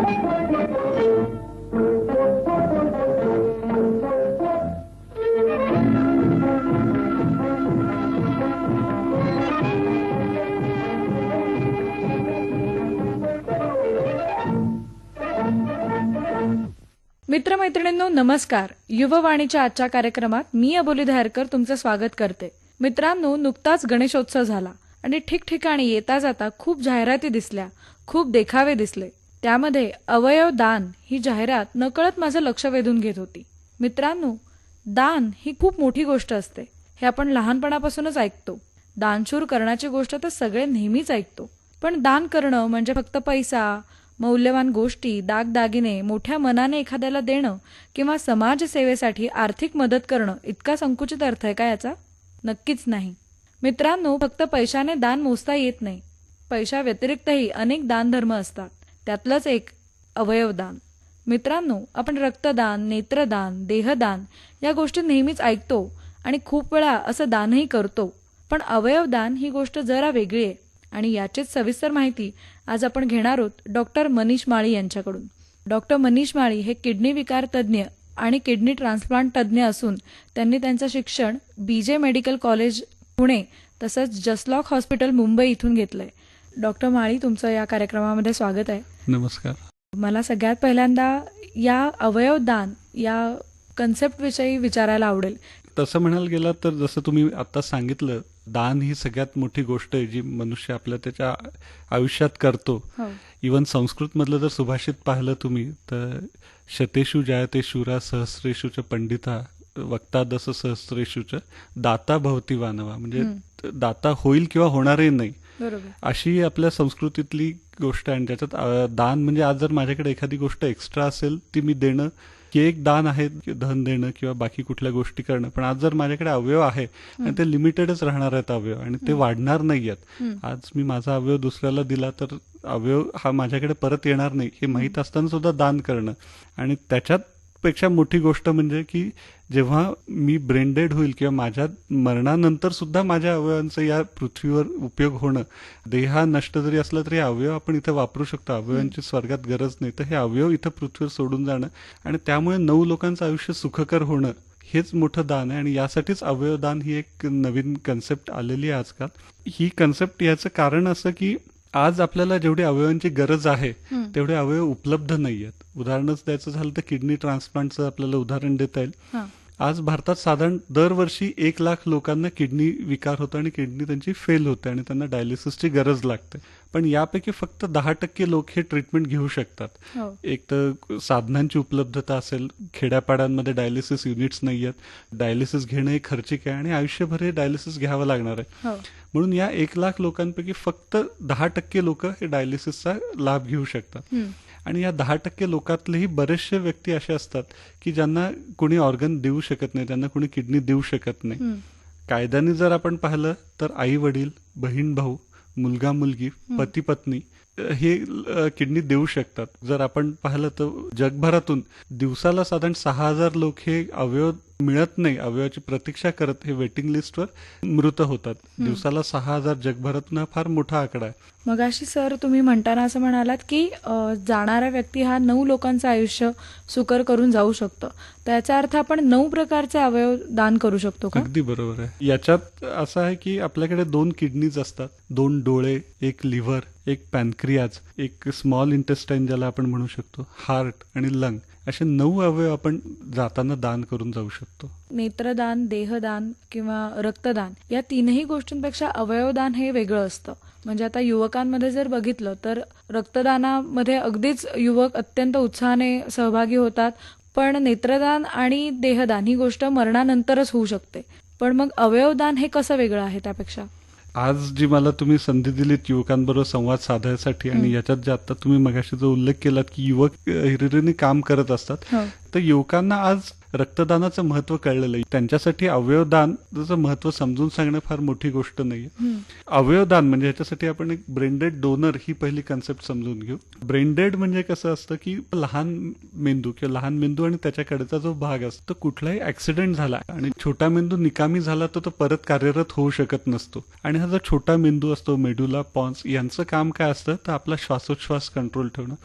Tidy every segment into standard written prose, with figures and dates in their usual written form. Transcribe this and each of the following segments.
मित्रमैत्रिणींनो नमस्कार. युववाणीच्या आजच्या कार्यक्रमात मी अबोली धारकर तुमचं स्वागत करते. मित्रांनो, नुकताच गणेशोत्सव झाला आणि ठिकठिकाणी येता जाता खूप जाहिराती दिसल्या, खूप देखावे दिसले. त्यामध्ये अवयव दान ही जाहिरात नकळत माझं लक्ष वेधून घेत होती. मित्रांनो, दान ही खूप मोठी गोष्ट असते हे आपण लहानपणापासूनच ऐकतो. दानशूर करण्याची गोष्ट तर सगळे नेहमीच ऐकतो. पण दान करणं म्हणजे फक्त पैसा, मौल्यवान गोष्टी, दागदागिने मोठ्या मनाने एखाद्याला देणं किंवा समाजसेवेसाठी आर्थिक मदत करणं इतका संकुचित अर्थ आहे का याचा? नक्कीच नाही. मित्रांनो, फक्त पैशाने दान मोजता येत नाही. पैशा व्यतिरिक्तही अनेक दानधर्म असतात. त्यातलंच एक अवयवदान. मित्रांनो, आपण रक्तदान, नेत्रदान, देहदान या गोष्टी नेहमीच ऐकतो आणि खूप वेळा असं दानही करतो. पण अवयवदान ही गोष्ट जरा वेगळी आहे आणि याचीच सविस्तर माहिती आज आपण घेणार आहोत डॉक्टर मनीष माळी यांच्याकडून. डॉक्टर मनीष माळी हे किडनी विकार तज्ज्ञ आणि किडनी ट्रान्सप्लांट तज्ज्ञ असून त्यांनी त्यांचं शिक्षण BJ मेडिकल कॉलेज पुणे तसंच जसलॉक हॉस्पिटल मुंबई इथून घेतलंय. डॉक्टर माळी, तुमचं या कार्यक्रमामध्ये स्वागत आहे. नमस्कार. मला सगळ्यात पहिल्यांदा या अवयवदान या कन्सेप्ट विषयी विचारायला आवडेल. तसं म्हणायला गेलं तर जसं तुम्ही आता सांगितलं, दान ही सगळ्यात मोठी गोष्ट आहे जी मनुष्य आपल्या त्याच्या आयुष्यात करतो. इवन संस्कृतमधलं जर सुभाषित पाहिलं तुम्ही तर शतेषु जायते शूरा सहस्रेषुच पंडिता वक्ता दस सहस्रेषुच दाता भवती वानवा. म्हणजे दाता होईल किंवा होणारही नाही अशी आपल्या संस्कृतीतली गोष्ट आहे. ज्याच्यात दान म्हणजे आज जर माझ्याकडे एखादी गोष्ट एक्स्ट्रा असेल ती मी देणं की एक दान आहे, धन देणं किंवा बाकी कुठल्या गोष्टी करणं. पण आज जर माझ्याकडे अवयव आहे आणि ते लिमिटेडच राहणार आहेत अवयव आणि ते वाढणार नाही आहेत. आज मी माझा अवयव दुसऱ्याला दिला तर अवयव हा माझ्याकडे परत येणार नाही हे माहीत असताना सुद्धा दान करणं. आणि त्याच्यात पेक्षा मोठी गोष्ट म्हणजे की जेव्हा मी ब्रेन डेड होईल किंवा माझ्या मरणानंतर सुद्धा माझ्या अवयवांचा या पृथ्वीवर उपयोग होणं. देह नष्ट जरी असला तरी अवयव आपण इथं वापरू शकतो. अवयवांची स्वर्गात गरज नाही. तर हे अवयव इथं पृथ्वीवर सोडून जाणं आणि त्यामुळे 9 लोकांचं आयुष्य सुखकर होणं हेच मोठं दान आहे. आणि यासाठीच अवयवदान ही एक नवीन कन्सेप्ट आलेली आहे आजकाल. ही कन्सेप्ट याचं कारण असं की आज आपल्याला जेवढी अवयवांची गरज आहे तेवढे अवयव उपलब्ध नाही आहेत. उदाहरणच द्यायचं झालं तर किडनी ट्रान्सप्लांटचं आपल्याला उदाहरण देता येईल. आज भारतात साधारण दरवर्षी 1 लाख लोकांना किडनी विकार होतो आणि किडनी त्यांची फेल होते आणि त्यांना डायलिसिसची गरज लागते. पण यापैकी फक्त 10% लोक हे ट्रीटमेंट घेऊ शकतात. एक तर साधनांची उपलब्धता असेल, खेड्यापाड्यांमध्ये डायलिसिस युनिट्स नाही आहेत, डायलिसिस घेणं हे खर्चिक आहे आणि आयुष्यभर हे डायलिसिस घ्यावं लागणार आहे. म्हणून या 1 लाख लोकांपैकी फक्त 10% लोक हे डायलिसिसचा लाभ घेऊ शकतात. आणि या 10% लोकातलेही बरेचसे व्यक्ती असे असतात की ज्यांना कोणी ऑर्गन देऊ शकत नाही, त्यांना कोणी किडनी देऊ शकत नाही. कायद्याने जर आपण पाहिलं तर आई वडील, बहीण भाऊ, मुलगा मुलगी, पती पत्नी हे किडनी देऊ शकतात. जर आपण पाहिलं तर जगभरातून दिवसाला साधारण 6000 लोक हे अवयव मिळत नाही, अवयवाची प्रतीक्षा करत हे वेटिंग लिस्टवर मृत होतात. दिवसाला 6000 जगभरातून हा फार मोठा आकडा आहे. मगाशी सर तुम्ही म्हणताना असं म्हणालात की जाणारा व्यक्ती हा 9 लोकांचं आयुष्य सुकर करून जाऊ शकतो. त्याचा अर्थ आपण 9 प्रकारचे अवयव दान करू शकतो का? अगदी बरोबर आहे. याच्यात असं आहे की आपल्याकडे 2 किडनीज असतात, 2 डोळे, एक लिव्हर, एक पॅनक्रियाज, एक स्मॉल इंटेस्टाईन ज्याला आपण म्हणू शकतो, हार्ट आणि लंग, असे 9 अवयव आपण जाताना दान करून जाऊ शकतो. नेत्रदान, देहदान किंवा रक्तदान या 3ही गोष्टींपेक्षा अवयवदान हे वेगळं असतं. म्हणजे आता युवकांमध्ये जर बघितलं तर रक्तदानामध्ये अगदीच युवक अत्यंत उत्साहाने सहभागी होतात. पण नेत्रदान आणि देहदान ही गोष्ट मरणानंतरच होऊ शकते. पण मग अवयवदान हे कसं वेगळं आहे त्यापेक्षा? आज जी मला तुम्ही संधी दिलीत युवकांबरोबर संवाद साधायसाठी आणि याच्यात जे आता तुम्ही मगाशी जो उल्लेख केलात की युवक हिरिरीने काम करत असतात, तर युवकांना आज रक्तदानाचं महत्व कळलेलं आहे. त्यांच्यासाठी अवयवदानाचं महत्व समजून सांगणं फार मोठी गोष्ट नाहीये. अवयवदान म्हणजे ह्याच्यासाठी आपण एक ब्रेन डेड डोनर ही पहिली कन्सेप्ट समजून घेऊ. ब्रेन डेड म्हणजे कसं असतं की लहान मेंदू किंवा लहान मेंदू आणि त्याच्याकडेचा जो भाग असतो तो कुठलाही ऍक्सिडेंट झाला आणि छोटा मेंदू निकामी झाला तर तो परत कार्यरत होऊ शकत नसतो. आणि हा जो छोटा मेंदू असतो, मेडुला पॉन्स, यांचं काम काय असतं तर आपला श्वासोच्छ्वास कंट्रोल ठेवणं,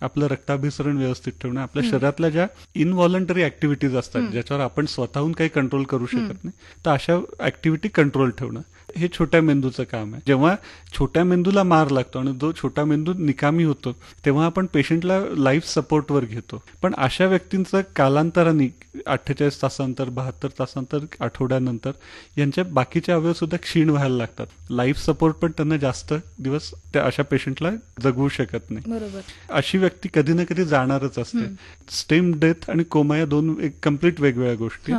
आपलं रक्ताभिसरण व्यवस्थित ठेवणं, आपल्या शरीरातल्या ज्या इनव्हॉलंटरी ऍक्टिव्हिटीज असतात ज्याच्यावर आपण स्वतःहून काही कंट्रोल करू शकत नाही, तर अशा ऍक्टिव्हिटी कंट्रोल ठेवणं हे छोट्या मेंदूचं काम आहे. जेव्हा छोट्या मेंदूला मार लागतो आणि जो छोटा मेंदू निकामी होतो तेव्हा आपण पेशंटला लाईफ सपोर्टवर घेतो. पण अशा व्यक्तींचं कालांतराने 48 तासांतर, 72 तासांतर, आठवड्यानंतर यांच्या बाकीचे अवयव सुद्धा क्षीण व्हायला लागतात. लाईफ सपोर्ट पण त्यांना जास्त दिवस त्या अशा पेशंटला जगवू शकत नाही. बरोबर. अशी व्यक्ती कधी ना कधी जाणारच असते. स्टेम डेथ आणि कोमा या दोन एक कम्प्लीट वेगवेगळ्या गोष्टी.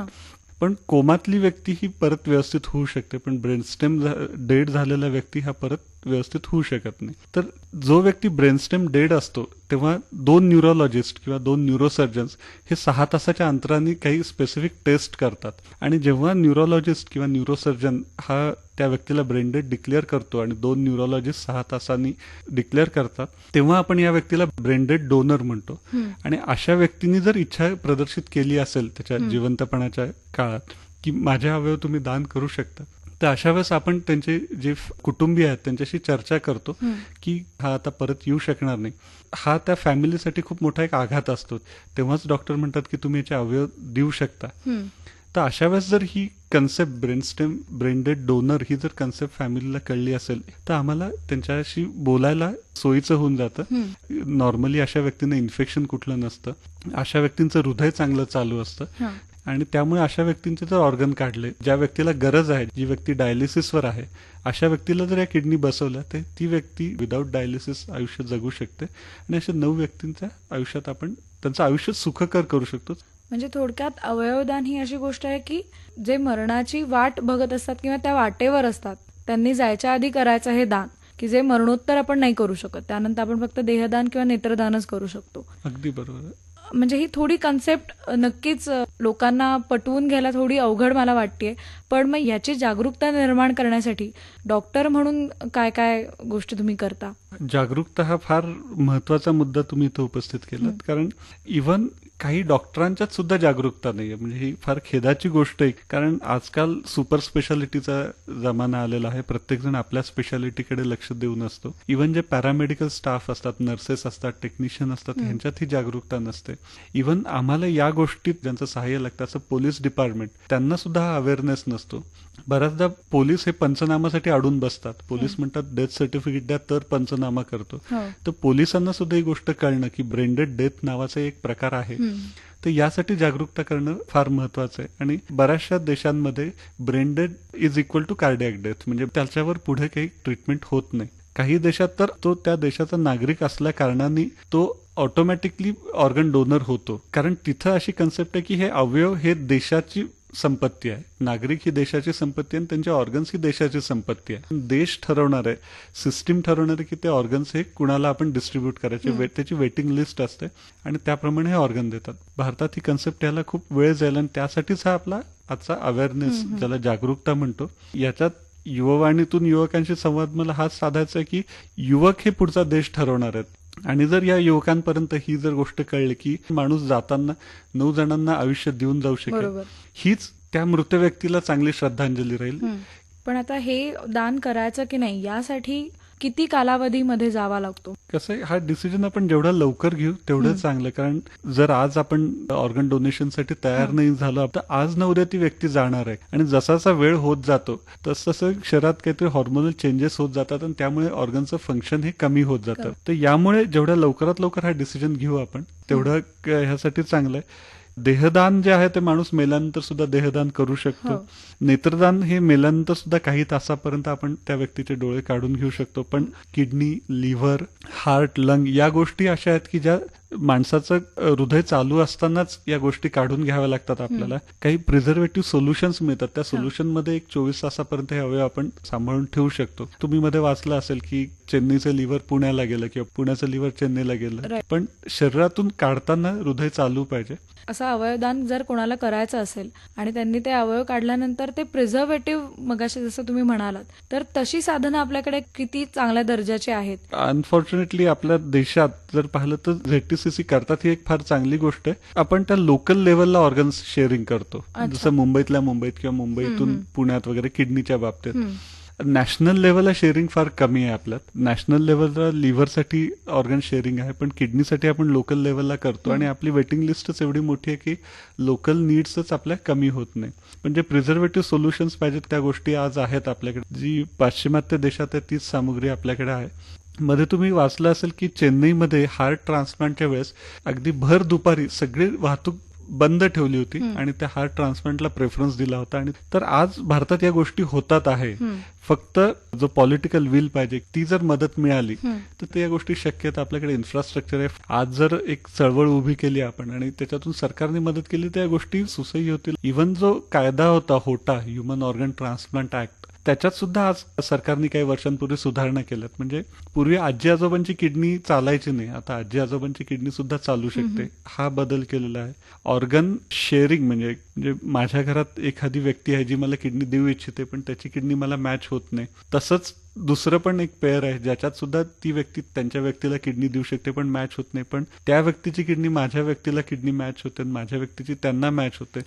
पण कोमातली व्यक्ती ही परत व्यवस्थित होऊ शकते, पण ब्रेनस्टेम डेड झालेला व्यक्ती हा परत व्यवस्थित होऊ शकत नाही. तर जो व्यक्ती ब्रेनस्टेम डेड असतो तेव्हा 2 न्यूरोलॉजिस्ट किंवा 2 न्यूरोसर्जन्स हे 6 तासाच्या अंतराने काही स्पेसिफिक टेस्ट करतात. आणि जेव्हा न्यूरोलॉजिस्ट किंवा न्यूरोसर्जन हा त्या व्यक्तीला ब्रेन डेड डिक्लेअर करतो आणि 2 न्यूरोलॉजिस्ट 6 तासांनी डिक्लेअर करतात, तेव्हा आपण या व्यक्तीला ब्रेन डेड डोनर म्हणतो. आणि अशा व्यक्तींनी जर इच्छा प्रदर्शित केली असेल त्याच्या जिवंतपणाच्या काळात की माझे अवयव तुम्ही दान करू शकता, तर अशा वेळेस आपण त्यांचे जे कुटुंबीय आहेत त्यांच्याशी चर्चा करतो की हा आता परत येऊ शकणार नाही. हा त्या फॅमिलीसाठी खूप मोठा एक आघात असतो. तेव्हाच डॉक्टर म्हणतात की तुम्ही याचे अवयव देऊ शकता. तर अशा वेळेस जर ही concept brainstem brain dead donor ही जर कन्सेप्ट फॅमिलीला कळली असेल तर आम्हाला त्यांच्याशी बोलायला सोयीचं होऊन जातं. नॉर्मली अशा व्यक्तींना इन्फेक्शन कुठलं नसतं, अशा व्यक्तींचं हृदय चांगलं चालू असतं आणि त्यामुळे अशा व्यक्तींचे जर ऑर्गन काढले, ज्या व्यक्तीला गरज आहे, जी व्यक्ती डायलिसिसवर आहे, अशा व्यक्तीला जर या किडनी बसवल्या तर ती व्यक्ती विदाऊट डायलिसिस आयुष्य जगू शकते. आणि अशा 9 व्यक्तींच्या आयुष्यात आपण त्यांचं आयुष्य सुखकर करू शकतो. म्हणजे थोडक्यात अवयवदान ही अशी गोष्ट आहे की जे मरणाची वाट बघत असतात किंवा त्या वाटेवर असतात त्यांनी जायच्या आधी करायचं हे दान, की जे मरणोत्तर आपण नाही करू शकत. त्यानंतर आपण फक्त देहदान किंवा नेत्रदानच करू शकतो. अगदी बरोबर. म्हणजे ही थोडी कन्सेप्ट नक्कीच लोकांना पटवून घ्यायला थोडी अवघड मला वाटतेय. पण मग याची जागरूकता निर्माण करण्यासाठी डॉक्टर म्हणून काय काय गोष्टी तुम्ही करता? जागरूकता हा फार महत्वाचा मुद्दा तुम्ही इथं उपस्थित केलात. कारण इव्हन काही डॉक्टरांच्यात सुद्धा जागरूकता नाहीये. म्हणजे ही फार खेदाची गोष्ट आहे. कारण आजकाल सुपर स्पेशालिटीचा जमाना आलेला आहे. प्रत्येक जण आपल्या स्पेशालिटीकडे लक्ष देऊन असतो. इव्हन जे पॅरामेडिकल स्टाफ असतात, नर्सेस असतात, टेक्निशियन असतात, ह्यांच्यात ही जागरूकता नसते. इव्हन आम्हाला या गोष्टीत ज्यांचं सहाय्य लागतं असं पोलीस डिपार्टमेंट, त्यांना सुद्धा हा अवेअरनेस नसतो. बऱ्याचदा पोलीस हे पंचनामासाठी अडून बसतात. पोलीस म्हणतात डेथ सर्टिफिकेट द्या तर पंचनामा करतो. तर पोलिसांना सुद्धा ही गोष्ट कळणं की ब्रेन डेड डेथ नावाचा एक प्रकार आहे, तर यासाठी जागरूकता करणं फार महत्वाचं आहे. आणि बऱ्याचशा देशांमध्ये brain dead is equal to cardiac death, म्हणजे त्याच्यावर पुढे काही ट्रीटमेंट होत नाही. काही देशात तर तो त्या देशाचा नागरिक असल्या कारणाने तो ऑटोमॅटिकली ऑर्गन डोनर होतो. कारण तिथं अशी कन्सेप्ट आहे की हे अवयव हे देशाची संपत्ती आहे, नागरिक ही देशाची संपत्ती आणि त्यांचे ऑर्गन्स ही देशाची संपत्ती आहे. देश ठरवणार आहे, सिस्टीम ठरवणार आहे की ते ऑर्गन्स हे कुणाला आपण डिस्ट्रीब्यूट करायचे, त्याची वेटिंग लिस्ट असते आणि त्याप्रमाणे हे ऑर्गन देतात. भारतात ही कन्सेप्ट यायला खूप वेळ जाईल आणि त्यासाठीच हा आपला आजचा अवेअरनेस, ज्याला जागरूकता म्हणतो. याच्यात युववाणीतून युवकांशी संवाद मला हाच साधायचा आहे की युवक हे पुढचा देश ठरवणार आहेत. आणि जर या युवकांपर्यंत ही जर गोष्ट कळली की माणूस जाताना 9 जणांना आयुष्य देऊन जाऊ शकेल, हीच त्या मृत व्यक्तीला चांगली श्रद्धांजली राहील. पण आता हे दान करायचं की नाही यासाठी किती कालावधीमध्ये जावा लागतो? कसं आहे, हा डिसिजन आपण जेवढा लवकर घेऊ तेवढं चांगलं. कारण जर आज आपण ऑर्गन डोनेशनसाठी तयार नाही झालो तर आज ना उद्या ती व्यक्ती जाणार आहे. आणि जसा वेळ होत जातो तसं शरीरात काहीतरी हॉर्मोनल चेंजेस होत जातात आणि त्यामुळे ऑर्गनचं फंक्शन हे कमी होत जातं. तर यामुळे जेवढ्या लवकरात लवकर हा डिसिजन घेऊ आपण तेवढं ह्यासाठी चांगलं आहे. देहदान जे आहे ते माणूस मेल्यानंतर सुद्धा देहदान करू शकतो. नेत्रदान हे मेल्यानंतर सुद्धा काही तासापर्यंत आपण त्या व्यक्तीचे डोळे काढून घेऊ शकतो. पण किडनी, लिव्हर, हार्ट, लंग या गोष्टी अशा आहेत की ज्या माणसाचं हृदय चालू असतानाच या गोष्टी काढून घ्याव्या लागतात आपल्याला. काही प्रिझर्वेटिव्ह सोल्युशन्स मिळतात, त्या सोल्युशन मध्ये एक 24 तासापर्यंत हे अवयव आपण सांभाळून ठेवू शकतो. तुम्ही मध्ये वाचलं असेल की चेन्नईचं लिव्हर पुण्याला गेलं किंवा पुण्याचं लिव्हर चेन्नईला गेलं, पण शरीरातून काढताना हृदय चालू पाहिजे. असं अवयवदान जर कोणाला करायचं असेल आणि त्यांनी ते अवयव काढल्यानंतर ते प्रिझर्वेटिव्ह मगाशी जसं तुम्ही म्हणालात, तर तशी साधनं आपल्याकडे किती चांगल्या दर्जाची आहेत. अनफॉर्च्युनेटली आपल्या देशात जर पाहिलं तर ZTCC करतात, ही एक फार चांगली गोष्ट आहे. आपण त्या लोकल लेवलला ऑर्गन्स शेअरिंग करतो, जसं मुंबईतल्या मुंबईत किंवा मुंबईतून पुण्यात वगैरे किडनीच्या बाबतीत. नॅशनल लेवलला शेअरिंग फार कमी आहे आपल्यात. नॅशनल लेवलला लिव्हरसाठी ऑर्गन शेअरिंग आहे, पण किडनीसाठी आपण लोकल लेवलला करतो आणि आपली वेटिंग लिस्टच एवढी मोठी आहे की लोकल नीड्सच आपल्या कमी होत नाही. पण जे प्रिझर्वेटिव्ह सोल्युशन्स पाहिजेत त्या गोष्टी आज आहेत आपल्याकडे. जी पाश्चिमात्य देशात आहे तीच सामुग्री आपल्याकडे आहे. मध्ये तुम्ही वाचलं असेल की चेन्नईमध्ये हार्ट ट्रान्सप्लांटच्या वेळेस अगदी भर दुपारी सगळी वाहतूक बंद ठेवली होती आणि त्या हार्ट ट्रान्सप्लांटला प्रेफरन्स दिला होता. आणि तर आज भारतात या गोष्टी होतात आहे. फक्त जो पॉलिटिकल विल पाहिजे, ती जर मदत मिळाली तर ते या गोष्टी शक्य आहेत. आपल्याकडे इन्फ्रास्ट्रक्चर आहे. आज जर एक चळवळ उभी केली आपण आणि त्याच्यातून सरकारने मदत केली तर या गोष्टी सुसह्य होतील. इव्हन जो कायदा होता होटा, ह्युमन ऑर्गन ट्रान्सप्लांट ऍक्ट, त्याच्यात सुद्धा आज सरकारने काही वर्षांपूर्वी सुधारणा केल्यात. म्हणजे पूर्वी आजी आजोबांची किडनी चालायची नाही, आता आजी आजोबांची किडनी सुद्धा चालू शकते. हा बदल केलेला आहे. ऑर्गन शेअरिंग म्हणजे माझ्या घरात एखादी व्यक्ती आहे जी मला किडनी देऊ इच्छिते, पण त्याची किडनी मला मॅच होत नाही. तसंच दुसरं पण एक पेअर आहे ज्याच्यात सुद्धा ती व्यक्ती त्यांच्या व्यक्तीला किडनी देऊ शकते पण मॅच होत नाही, पण त्या व्यक्तीची किडनी माझ्या व्यक्तीला किडनी मॅच होते, माझ्या व्यक्तीची त्यांना मॅच होते.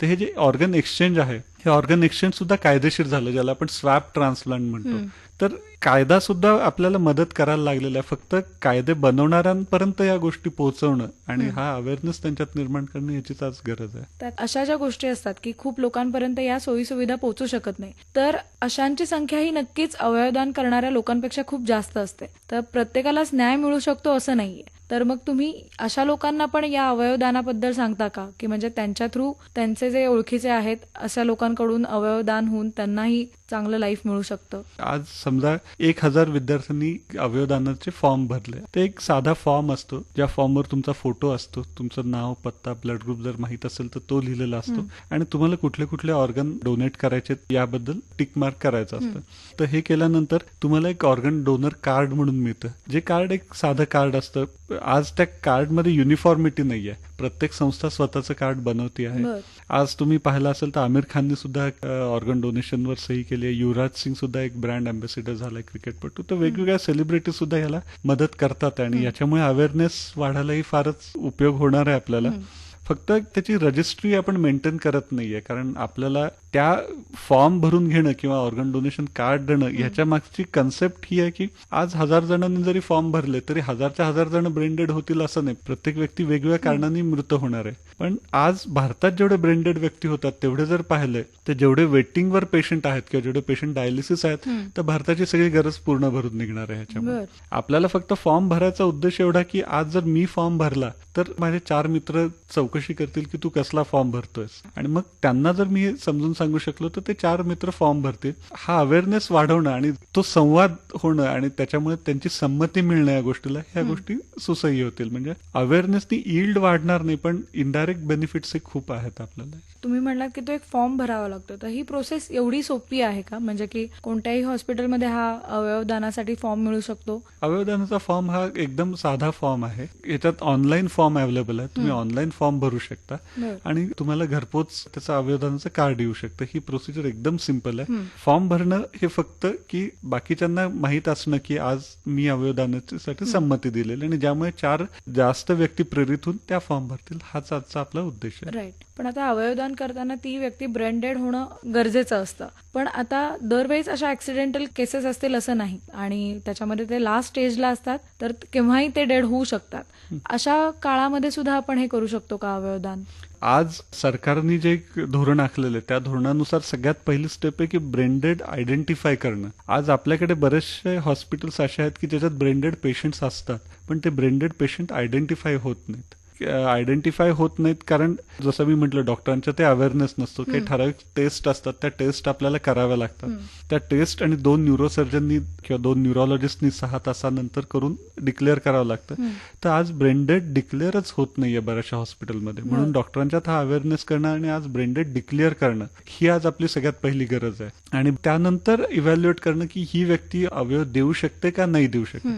तर हे जे ऑर्गन एक्सचेंज आहे, हे ऑर्गन एक्सचेंज सुद्धा कायदेशीर झालं, ज्याला आपण स्वॅप ट्रान्सप्लांट म्हणतो. तर कायदा सुद्धा आपल्याला मदत करायला लागलेला आहे. फक्त कायदे बनवणाऱ्यांपर्यंत या गोष्टी पोहोचवणं आणि हा अवेअरनेस त्यांच्यात निर्माण करणं याचीच आज गरज आहे. त्यात अशा ज्या गोष्टी असतात की खूप लोकांपर्यंत या सोयी सुविधा पोहोचू शकत नाही, तर अशांची संख्या ही नक्कीच अवयवदान करणाऱ्या लोकांपेक्षा खूप जास्त असते. तर प्रत्येकालाच न्याय मिळू शकतो असं नाहीये. तर मग तुम्ही अशा लोकांना पण या अवयवदानाबद्दल सांगता का, की म्हणजे त्यांच्या थ्रू त्यांचे जे ओळखीचे आहेत अशा लोकांकडून अवयवदान होऊन त्यांनाही चांगलं लाईफ मिळू शकतं? आज समजा 1000 विद्यार्थ्यांनी अवयवदानाचे फॉर्म भरले. ते एक साधा फॉर्म असतो, ज्या फॉर्मवर तुमचा फोटो असतो, तुमचं नाव, पत्ता, ब्लड ग्रुप जर माहित असेल तर तो लिहिलेला असतो आणि तुम्हाला कुठले कुठले ऑर्गन डोनेट करायचे याबद्दल टिक मार्क करायचं असतं. तर हे केल्यानंतर तुम्हाला एक ऑर्गन डोनर कार्ड म्हणून मिळतं. जे कार्ड एक साधं कार्ड असतं. आज त्या कार्डमध्ये युनिफॉर्मिटी नाहीये, प्रत्येक संस्था स्वतःचं कार्ड बनवती आहे. आज तुम्ही पाहिलं असेल तर आमिर खानने सुद्धा ऑर्गन डोनेशनवर सही केली आहे. युवराज सिंग सुद्धा एक ब्रँड अँबॅसिडर झालाय क्रिकेटपटू. तर वेगवेगळ्या सेलिब्रिटी सुद्धा याला मदत करतात आणि याच्यामुळे अवेअरनेस वाढायलाही फारच उपयोग होणार आहे आपल्याला. फक्त त्याची रजिस्ट्री आपण मेंटेन करत नाहीये, कारण आपल्याला त्या फॉर्म भरून घेणं किंवा ऑर्गन डोनेशन कार्ड देणं ह्याच्या मागची कन्सेप्ट ही आहे की आज 1000 जणांनी जरी फॉर्म भरले तरी 1000 जण ब्रेनडेड होतील असं नाही. प्रत्येक व्यक्ती वेगवेगळ्या कारणांनी मृत होणार आहे. पण आज भारतात जेवढे ब्रेनडेड व्यक्ती होतात तेवढे जर पाहिले तर जेवढे वेटिंगवर पेशंट आहेत किंवा जेवढे पेशंट डायलिसिस आहेत, तर भारताची सगळी गरज पूर्ण भरून निघणार आहे. ह्याच्यामुळे आपल्याला फक्त फॉर्म भरायचा उद्देश एवढा की आज जर मी फॉर्म भरला तर माझे 4 मित्र चौकशी करतील की तू कसला फॉर्म भरतोयस, आणि मग त्यांना जर मी समजून सांगू शकलो तर ते 4 मित्र फॉर्म भरतील. हा अवेअरनेस वाढवणं आणि तो संवाद होणं आणि त्याच्यामुळे त्यांची संमती मिळणं या गोष्टीला, ह्या गोष्टी सुसह्य होतील. म्हणजे अवेअरनेसनी यील्ड वाढणार नाही, पण इनडायरेक्ट बेनिफिट्स हे खूप आहेत आपल्याला. तुम्ही म्हणलात की तो एक फॉर्म भरावा लागतो, तर ही प्रोसेस एवढी सोपी आहे का? म्हणजे की कोणत्याही हॉस्पिटलमध्ये हा अवयवदानासाठी फॉर्म मिळू शकतो? अवयवदानाचा फॉर्म हा एकदम साधा फॉर्म आहे. याच्यात ऑनलाईन फॉर्म अवेलेबल आहे. तुम्ही ऑनलाईन फॉर्म भरू शकता आणि तुम्हाला घरपोच त्याचं अवयवदानाचं कार्ड येऊ शकतं. ही प्रोसिजर एकदम सिंपल आहे. फॉर्म भरणं हे फक्त की बाकीच्यांना माहीत असणं की आज मी अवयवदानासाठी संमती दिलेली आणि ज्यामुळे 4 जास्त व्यक्ती प्रेरित होऊन त्या फॉर्म भरतील. हाच आजचा आपला उद्देश आहे. राईट. पण आता अवयवदान करताना ती व्यक्ती ब्रेन डेड होणं गरजेचं असतं, पण आता दरवेळेस अशा ऍक्सिडेंटल केसेस असतील असं नाही आणि त्याच्यामध्ये ते लास्ट स्टेजला असतात, तर केव्हाही ते डेड होऊ शकतात. अशा काळामध्ये सुद्धा आपण हे करू शकतो का अवयवदान? आज सरकारने जे धोरण आखलेलं आहे त्या धोरणानुसार सगळ्यात पहिली स्टेप आहे की ब्रेनडेड आयडेंटिफाय करणं. आज आपल्याकडे बरेचसे हॉस्पिटल्स असे आहेत की ज्याच्यात ब्रेनडेड पेशंट्स असतात, पण ते ब्रेनडेड पेशंट आयडेंटिफाय होत नाहीत. आयडेंटिफाय होत नाहीत, कारण जसं मी म्हटलं डॉक्टरांच्या ते अवेअरनेस नसतो. काही ठराविक टेस्ट असतात, त्या टेस्ट आपल्याला कराव्या लागतात. त्या टेस्ट आणि 2 न्यूरोसर्जननी किंवा 2 न्यूरोलॉजिस्टनी 6 तासानंतर करून डिक्लेअर करावं लागतं. तर आज ब्रेन डेड डिक्लेअरच होत नाहीये बऱ्याचशा हॉस्पिटलमध्ये. म्हणून डॉक्टरांच्यात हा अवेअरनेस करणं आणि आज ब्रेन डेड डिक्लेअर करणं ही आज आपली सगळ्यात पहिली गरज आहे. आणि त्यानंतर इव्हॅल्युएट करणं की ही व्यक्ती अवयव देऊ शकते का नाही देऊ शकते.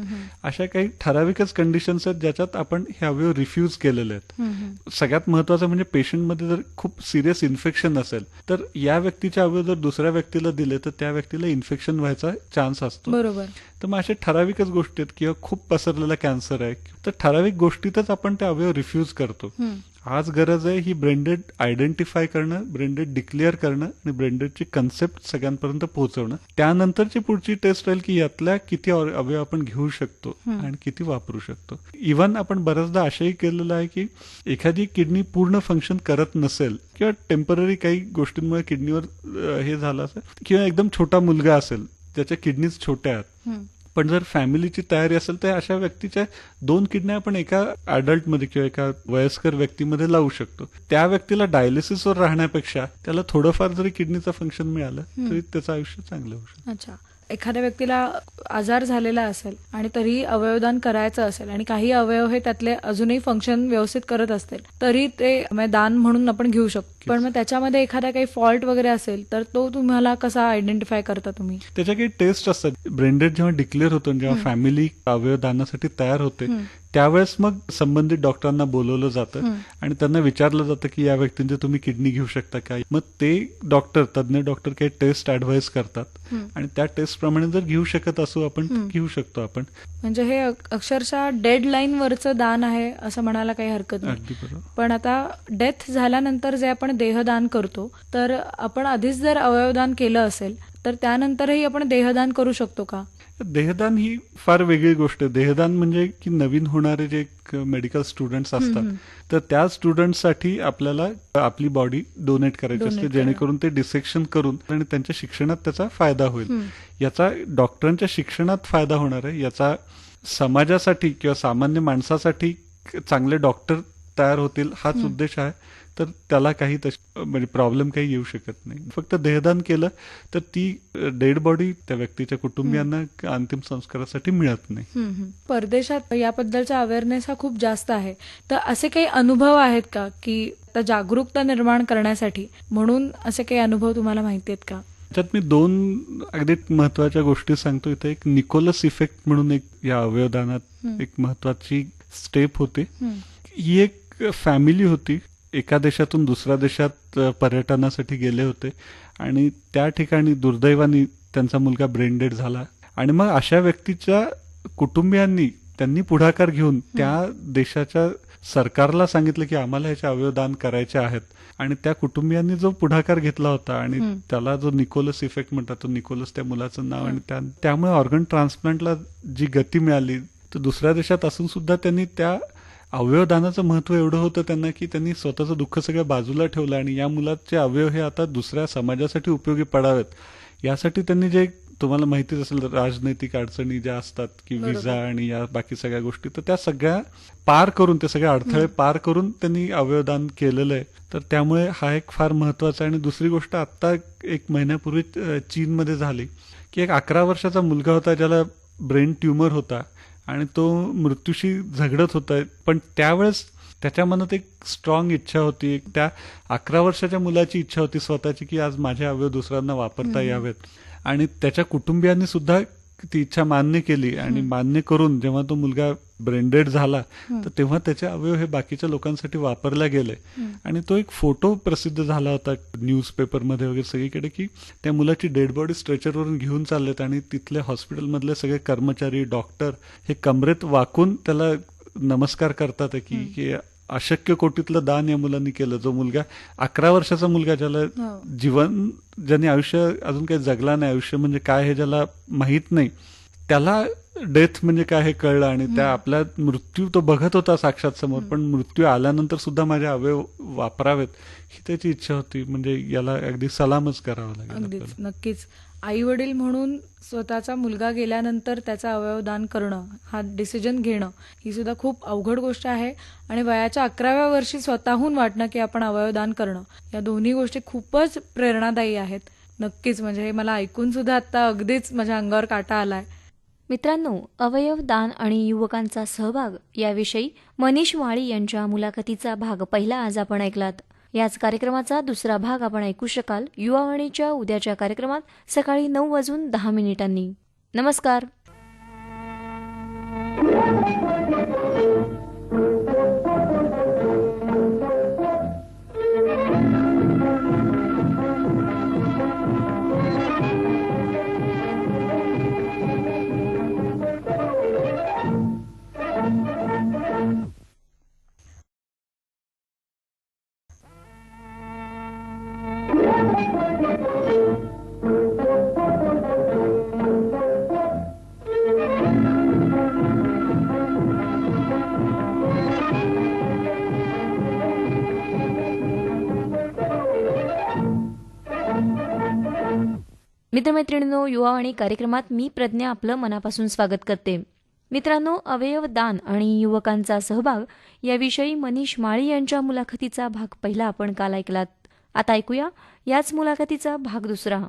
अशा काही ठराविकच कंडिशन्स आहेत ज्याच्यात आपण हे अवयव रिफ्यूज केलेले आहेत. सगळ्यात महत्वाचं म्हणजे पेशंटमध्ये जर खूप सिरियस इन्फेक्शन असेल तर या व्यक्तीचे अवयव जर दुसऱ्या व्यक्तीला दिले तर त्या व्यक्तीला इन्फेक्शन व्हायचा चान्स असतो. बरोबर. तर मग अशा ठराविकच गोष्टी आहेत किंवा खूप पसरलेला कॅन्सर आहे तर ठराविक गोष्टीतच आपण ते अवयव रिफ्यूज करतो. आज गरज आहे ही ब्रेनडेड आयडेंटिफाय करणं, ब्रेनडेड डिक्लेअर करणं आणि ब्रेनडेडची कन्सेप्ट सगळ्यांपर्यंत पोहोचवणं. त्यानंतरची पुढची टेस्ट राहील की यातल्या किती अवयव आपण घेऊ शकतो आणि किती वापरू शकतो. इव्हन आपण बऱ्याचदा असेही केलेलं आहे की एखादी किडनी पूर्ण फंक्शन करत नसेल किंवा टेम्पररी काही गोष्टींमुळे किडनीवर हे झालं असेल किंवा एकदम छोटा मुलगा असेल त्याच्या किडनीज छोट्या आहेत, पण जर फॅमिलीची तयारी असेल तर अशा व्यक्तीच्या 2 किडन्या आपण एका अडल्टमध्ये किंवा एका वयस्कर व्यक्तीमध्ये लावू शकतो. त्या व्यक्तीला डायलिसिसवर राहण्यापेक्षा त्याला थोडंफार जरी किडनीचं फंक्शन मिळालं तरी त्याचं आयुष्य चांगलं होऊ शकतं. अच्छा. एखाद्या व्यक्तीला आजार झालेला असेल आणि तरी अवयवदान करायचं असेल आणि काही अवयव हे त्यातले अजूनही फंक्शन व्यवस्थित करत असतील तरी ते दान म्हणून आपण घेऊ शकतो. पण मग त्याच्यामध्ये एखादा काही फॉल्ट वगैरे असेल तर तो तुम्हाला कसा आयडेंटिफाय करता तुम्ही? त्याच्या काही टेस्ट असतात. ब्रेनडेड जेव्हा डिक्लेअर होतो जेव्हा फॅमिली अवयवदानासाठी तयार होते त्यावेळेस मग संबंधित डॉक्टरांना बोलवलं जातं आणि त्यांना विचारलं जातं की या व्यक्तींची तुम्ही किडनी घेऊ शकता का. मग ते तज्ञ डॉक्टर काही टेस्ट ऍडवाइस करतात आणि त्या टेस्ट प्रमाणे जर घेऊ शकत असू आपण घेऊ शकतो आपण. म्हणजे हे अक्षरशः डेड लाईन वरचं दान आहे असं म्हणायला काही हरकत नाही. अगदी बरोबर. पण आता डेथ झाल्यानंतर जे आपण देहदान करतो तर आपण आधीच जर अवयवदान केलं असेल तर त्यानंतरही आपण देहदान करू शकतो का? देहदान ही फार वेगळी गोष्ट आहे. देहदान म्हणजे की नवीन होणारे जे मेडिकल स्टुडंट्स असतात तर त्या स्टुडंट्ससाठी आपल्याला आपली बॉडी डोनेट करायची असते जेणेकरून ते डिसेक्शन करून आणि त्यांच्या शिक्षणात त्याचा फायदा होईल. याचा डॉक्टरांच्या शिक्षणात फायदा होणार आहे, याचा समाजासाठी किंवा सामान्य माणसासाठी चांगले डॉक्टर तयार होतील हाच उद्देश आहे. तर त्याला काही म्हणजे प्रॉब्लेम काही येऊ शकत नाही. फक्त देहदान केलं तर ती डेड बॉडी त्या व्यक्तीच्या कुटुंबियांना अंतिम संस्कारासाठी मिळत नाही. परदेशात याबद्दलचा अवेअरनेस हा खूप जास्त आहे. तर असे काही अनुभव आहेत का की जागरूकता निर्माण करण्यासाठी म्हणून असे काही अनुभव तुम्हाला माहिती आहेत का? त्यात मी 2 अगदी महत्वाच्या गोष्टी सांगतो. इथे एक निकोलस इफेक्ट म्हणून एक या अवयवदानात एक महत्वाची स्टेप होती. ही एक फॅमिली होती, एका देशातून दुसऱ्या देशात पर्यटनासाठी गेले होते आणि त्या ठिकाणी दुर्दैवाने त्यांचा मुलगा ब्रेन डेड झाला आणि मग अशा व्यक्तीच्या कुटुंबियांनी त्यांनी पुढाकार घेऊन त्या देशाच्या सरकारला सांगितलं की आम्हाला ह्याचे अवयवदान करायचे आहेत आणि त्या कुटुंबियांनी जो पुढाकार घेतला होता आणि त्याला जो निकोलस इफेक्ट म्हणतात तो निकोलस त्या मुलाचं नाव आणि त्यामुळे ऑर्गन ट्रान्सप्लांटला जी गती मिळाली तर दुसऱ्या देशात असून सुद्धा त्यांनी त्या अवयवदानाचं महत्व एवढं होतं त्यांना की त्यांनी स्वतःचं दुःख सगळं बाजूला ठेवलं आणि या मुलाचे अवयव हे आता दुसऱ्या समाजासाठी उपयोगी पडावेत यासाठी त्यांनी जे तुम्हाला माहितीच असेल राजनैतिक अडचणी ज्या असतात की विजा आणि या बाकी सगळ्या गोष्टी तर त्या सगळ्या पार करून ते सगळे अडथळे पार करून त्यांनी अवयवदान केलेलं आहे. तर त्यामुळे हा एक फार महत्वाचा आहे. आणि दुसरी गोष्ट आता 1 महिन्यापूर्वी चीनमध्ये झाली की एक 11 वर्षाचा मुलगा होता ज्याला ब्रेन ट्युमर होता आणि तो मृत्यूशी झगडत होता. पण त्यावेळेस त्याच्या मनात एक स्ट्रॉंग इच्छा होती, त्या 11 वर्षाच्या मुलाची इच्छा होती स्वतःची की आज माझे अवयव दुसऱ्यांना वापरता यावेत आणि त्याच्या कुटुंबियांनी सुद्धा ती इच्छा मान्य केली आणि मान्य करून जेव्हा तो मुलगा ब्रेनडेड झाला तर तेव्हा त्याचे अवयव हे बाकीच्या लोकांसाठी वापरले गेले आणि तो एक फोटो प्रसिद्ध झाला होता न्यूजपेपरमध्ये वगैरे सगळीकडे की त्या मुलाची डेड बॉडी स्ट्रेचरवरून घेऊन चाललेत आणि तिथले हॉस्पिटलमधले सगळे कर्मचारी डॉक्टर हे कमरेत वाकून त्याला नमस्कार करतात की अशक्य कोटीतलं दान या मुलांनी केलं. जो मुलगा 11 वर्षाचा मुलगा ज्याला जीवन ज्याने आयुष्य अजून काही जगला नाही, आयुष्य म्हणजे काय हे ज्याला माहित नाही त्याला डेथ म्हणजे काय हे कळलं आणि त्या आपल्या मृत्यू तो बघत होता साक्षात समोर पण मृत्यू आल्यानंतर सुद्धा माझे अवयव वापरावेत ही त्याची इच्छा होती. म्हणजे याला अगदी सलामच करावं लागेल. नक्कीच. आई वडील म्हणून स्वतःचा मुलगा गेल्यानंतर त्याचा अवयवदान करणं, हा डिसिजन घेणं, ही सुद्धा खूप अवघड गोष्ट आहे. आणि वयाच्या 11व्या वर्षी स्वतःहून वाटणं की आपण अवयवदान करणं, या दोन्ही गोष्टी खूपच प्रेरणादायी आहेत. नक्कीच, म्हणजे हे मला ऐकून सुद्धा आता अगदीच माझ्या अंगावर काटा आलाय. मित्रांनो, अवयव दान आणि युवकांचा सहभाग याविषयी मनीष माळी यांच्या मुलाखतीचा भाग पहिला आज आपण ऐकलात. याच कार्यक्रमाचा दुसरा भाग आपण ऐकू शकाल युवावाणीच्या उद्याच्या कार्यक्रमात सकाळी 9:10 नमस्कार. मित्रमैत्रिणींनो, युवावाणी कार्यक्रमात मी प्रज्ञा आपलं मनापासून स्वागत करते. मित्रांनो, अवयव दान आणि युवकांचा सहभाग याविषयी मनीष माळी यांच्या मुलाखतीचा भाग पहिला आपण काल ऐकलात. आता ऐकूया याच मुलाखतीचा भाग दुसरा.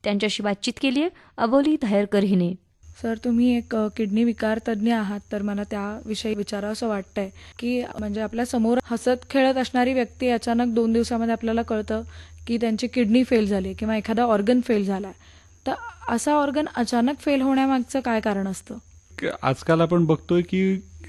त्यांच्याशी बातचीत केली आहे अबोली धायरकर हिने. सर, तुम्ही एक किडनी विकार तज्ज्ञ आहात, तर मला त्याविषयी विचारावं असं वाटतंय की म्हणजे आपल्या समोर हसत खेळत असणारी व्यक्ती अचानक 2 दिवसामध्ये आपल्याला कळतं की त्यांची किडनी फेल झाली किंवा एखादा ऑर्गन फेल झालाय. तर असा ऑर्गन अचानक फेल होण्यामागचं काय कारण असतं? आजकाल आपण बघतोय की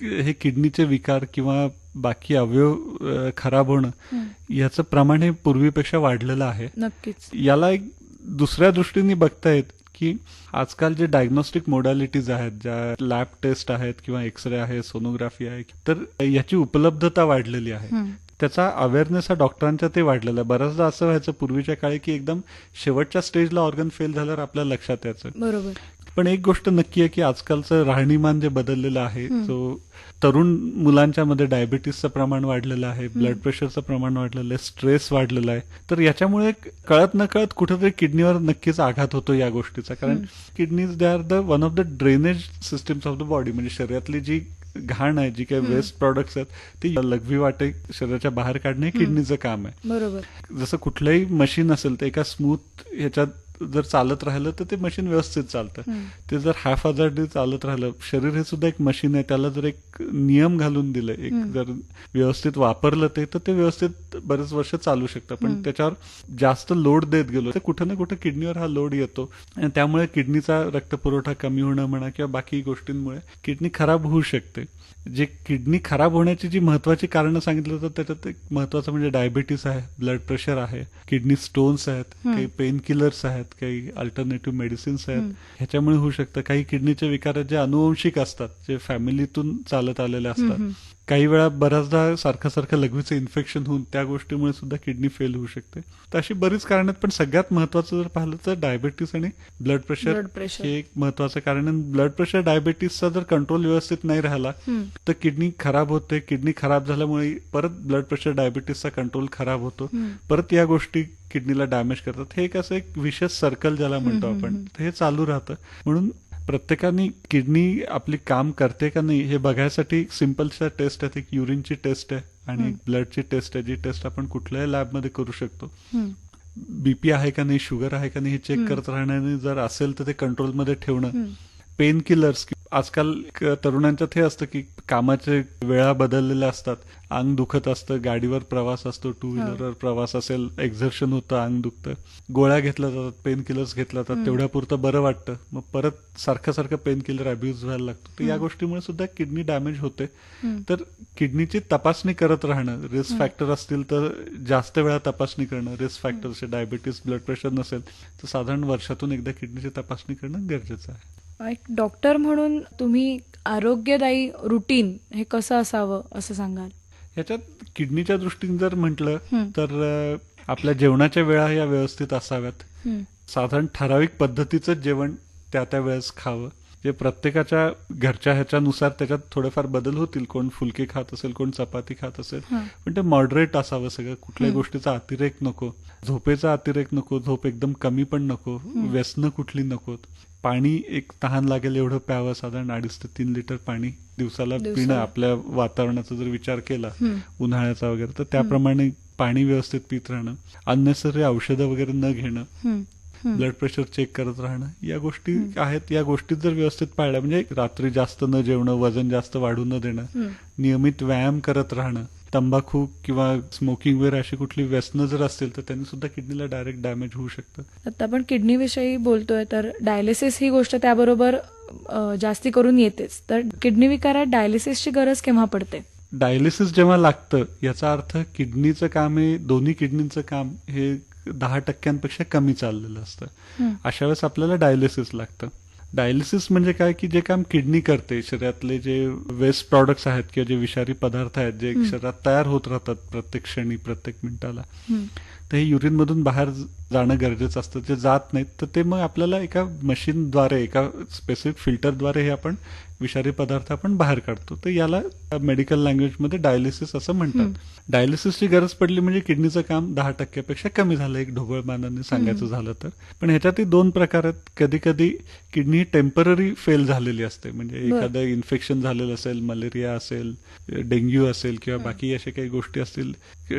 हे किडनीचे विकार किंवा बाकी अवयव खराब होणं याचं प्रमाण हे पूर्वीपेक्षा वाढलेलं आहे. नक्कीच. याला एक दुसऱ्या दृष्टीने बघतायत की आजकाल जे डायग्नोस्टिक मोडॅलिटीज आहेत, ज्या लॅब टेस्ट आहेत किंवा एक्सरे आहे, सोनोग्राफी आहे, तर याची उपलब्धता वाढलेली आहे. त्याचा अवेअरनेस हा डॉक्टरांच्या ते वाढलेला आहे. बऱ्याचदा असं व्हायचं पूर्वीच्या काळी की एकदम शेवटच्या स्टेजला ऑर्गन फेल झाल्यावर आपल्या लक्षात यायचं. बरोबर. पण एक गोष्ट नक्की आहे की आजकालचं राहणीमान जे बदललेलं आहे, जो तरुण मुलांच्या मध्ये डायबिटीसचं प्रमाण वाढलेलं आहे, ब्लड प्रेशरचं प्रमाण वाढलेलं आहे, स्ट्रेस वाढलेला आहे. तर याच्यामुळे कळत न कळत कुठेतरी किडनीवर नक्कीच आघात होतो या गोष्टीचा. कारण kidneys they are the one of the drainage systems of the body. म्हणजे शरीरातली जी घाण आहे, जी काही वेस्ट प्रॉडक्ट्स आहेत ती लघवी वाटे शरीराच्या बाहेर काढणे हे किडनीचं काम आहे. बरोबर. जसं कुठलंही मशीन असेल तर एका स्मूथ ह्याच्यात जर चालत राहिलं तर ते मशीन व्यवस्थित चालतं. ते जर हाफ हजार्डली चालत राहिलं, शरीर हे सुद्धा एक मशीन आहे, त्याला जर एक नियम घालून दिले, एक जर व्यवस्थित वापरलं तर ते व्यवस्थित बरेच वर्ष चालू शकतं. पण त्याच्यावर जास्त लोड देत गेलो तर कुठं ना कुठं किडनीवर हा लोड येतो आणि त्यामुळे किडनीचा रक्तपुरवठा कमी होणं म्हणा किंवा बाकी गोष्टींमुळे किडनी खराब होऊ शकते. जे किडनी खराब होण्याची जी महत्वाची कारणं सांगितलं तर त्याच्यात एक महत्वाचं म्हणजे डायबिटीस आहे, ब्लड प्रेशर आहे, किडनी स्टोन्स आहेत, काही पेन किलर्स आहेत, काही अल्टरनेटिव्ह मेडिसिन्स आहेत, ह्याच्यामुळे होऊ शकतं. काही किडनीचे विकार जे अनुवंशिक असतात, जे फॅमिलीतून चालत आलेले असतात. काही वेळा बऱ्याचदा सारखं लघवीचं इन्फेक्शन होऊन त्या गोष्टीमुळे सुद्धा किडनी फेल होऊ शकते. तर अशी बरीच कारण आहेत, पण सगळ्यात महत्वाचं जर पाहिलं तर डायबिटीस आणि ब्लड प्रेशर हे एक महत्वाचं कारण आहे. ब्लड प्रेशर डायबिटीसचा जर कंट्रोल व्यवस्थित नाही राहिला तर किडनी खराब होते. किडनी खराब झाल्यामुळे परत ब्लड प्रेशर डायबिटीसचा कंट्रोल खराब होतो, परत या गोष्टी किडनीला डॅमेज करतात. हे एक असं एक विशेष सर्कल ज्याला म्हणतो आपण, हे चालू राहतं. म्हणून प्रत्येकाने किडनी आपली काम करते का नाही हे बघायसाठी सिंपलच्या टेस्ट आहेत. एक युरिनची टेस्ट आहे आणि एक ब्लडची टेस्ट आहे, जी टेस्ट आपण कुठल्याही लॅबमध्ये करू शकतो. बीपी आहे का नाही, शुगर आहे का नाही हे चेक करत राहण्याने जर असेल तर ते कंट्रोलमध्ये ठेवणं. पेन किलर्स, आजकाल तरुणांच्यात हे असतं की कामाचे वेळा बदललेल्या असतात, अंग दुखत असतं, गाडीवर प्रवास असतो, टू व्हीलरवर प्रवास असेल, एक्झर्शन होतं, अंग दुखतं, गोळ्या घेतल्या जातात, पेन किलर्स घेतल्या जातात, तेवढ्यापुरतं बरं वाटतं, मग परत सारखं पेन किलर अब्यूज व्हायला लागतो. तर या गोष्टीमुळे सुद्धा किडनी डॅमेज होते. तर किडनीची तपासणी करत राहणं, रिस्क फॅक्टर असतील तर जास्त वेळा तपासणी करणं, risk factor diabetes, blood pressure नसेल तर साधारण वर्षातून एकदा किडनीची तपासणी करणं गरजेचं आहे. एक डॉक्टर म्हणून तुम्ही आरोग्यदायी रुटीन हे कसं असावं असं सांगाल? ह्याच्यात किडनीच्या दृष्टीने जर म्हटलं तर आपल्या जेवणाच्या वेळा या व्यवस्थित असाव्यात. साधारण ठराविक पद्धतीचं जेवण त्या वेळेस खावं. जे प्रत्येकाच्या घरच्या ह्याच्यानुसार त्याच्यात थोडेफार बदल होतील. कोण फुलके खात असेल, कोण चपाती खात असेल, पण ते मॉडरेट असावं सगळं. कुठल्याही गोष्टीचा अतिरेक नको, झोपेचा अतिरेक नको, झोप एकदम कमी पण नको, व्यसनं कुठली नकोत. पाणी एक तहान लागेल एवढं प्यावं, साधारण 2.5 ते 3 लिटर पाणी दिवसाला पिणं. आपल्या वातावरणाचा जर विचार केला उन्हाळ्याचा वगैरे, तर त्याप्रमाणे पाणी व्यवस्थित पित राहणं, अननेसरी औषधं वगैरे न घेणं, ब्लड प्रेशर चेक करत राहणं, या गोष्टी आहेत. या गोष्टी जर व्यवस्थित पाळल्या, म्हणजे रात्री जास्त न जेवणं, वजन जास्त वाढू न देणं, नियमित व्यायाम करत राहणं, तंबाखू किंवा स्मोकिंग वगैरे अशी कुठली व्यसनं जर असतील तर त्यांनी सुद्धा किडनीला डायरेक्ट डॅमेज होऊ शकतं. आता आपण किडनीविषयी बोलतोय तर डायलिसिस ही गोष्ट त्याबरोबर जास्ती करून येतेच. तर किडनी विकारात डायलिसिसची गरज केव्हा पडते? डायलिसिस जेव्हा लागतं याचा अर्थ किडनीचं काम हे, दोन्ही किडनीचं काम हे 10% कमी चाललेलं असतं. अशा वेळेस आपल्याला डायलिसिस लागतं. डायलिसिस म्हणजे काय की जे काम किडनी करते, शरीरातले जे वेस्ट प्रॉडक्ट्स आहेत किंवा जे विषारी पदार्थ आहेत जे शरीरात तयार होत राहतात प्रत्येक क्षणी, प्रत्येक मिनिटाला, तर हे युरिनमधून बाहेर जाणं गरजेचं असतं. जे जात नाहीत तर ते मग आपल्याला एका मशीनद्वारे, एका स्पेसिफिक फिल्टरद्वारे हे आपण विषारी पदार्थ आपण बाहेर काढतो. तर याला मेडिकल लँग्वेजमध्ये डायलिसिस असं म्हणतात. डायलिसिसची गरज पडली म्हणजे किडनीचं काम 10% कमी झालं, एक ढोबळ मानाने सांगायचं झालं तर. पण ह्याच्यातही 2 प्रकार आहेत. कधी कधी किडनी टेम्पररी फेल झालेली असते, म्हणजे एखादं इन्फेक्शन झालेलं असेल, मलेरिया असेल, डेंग्यू असेल किंवा बाकी अशा काही गोष्टी असतील,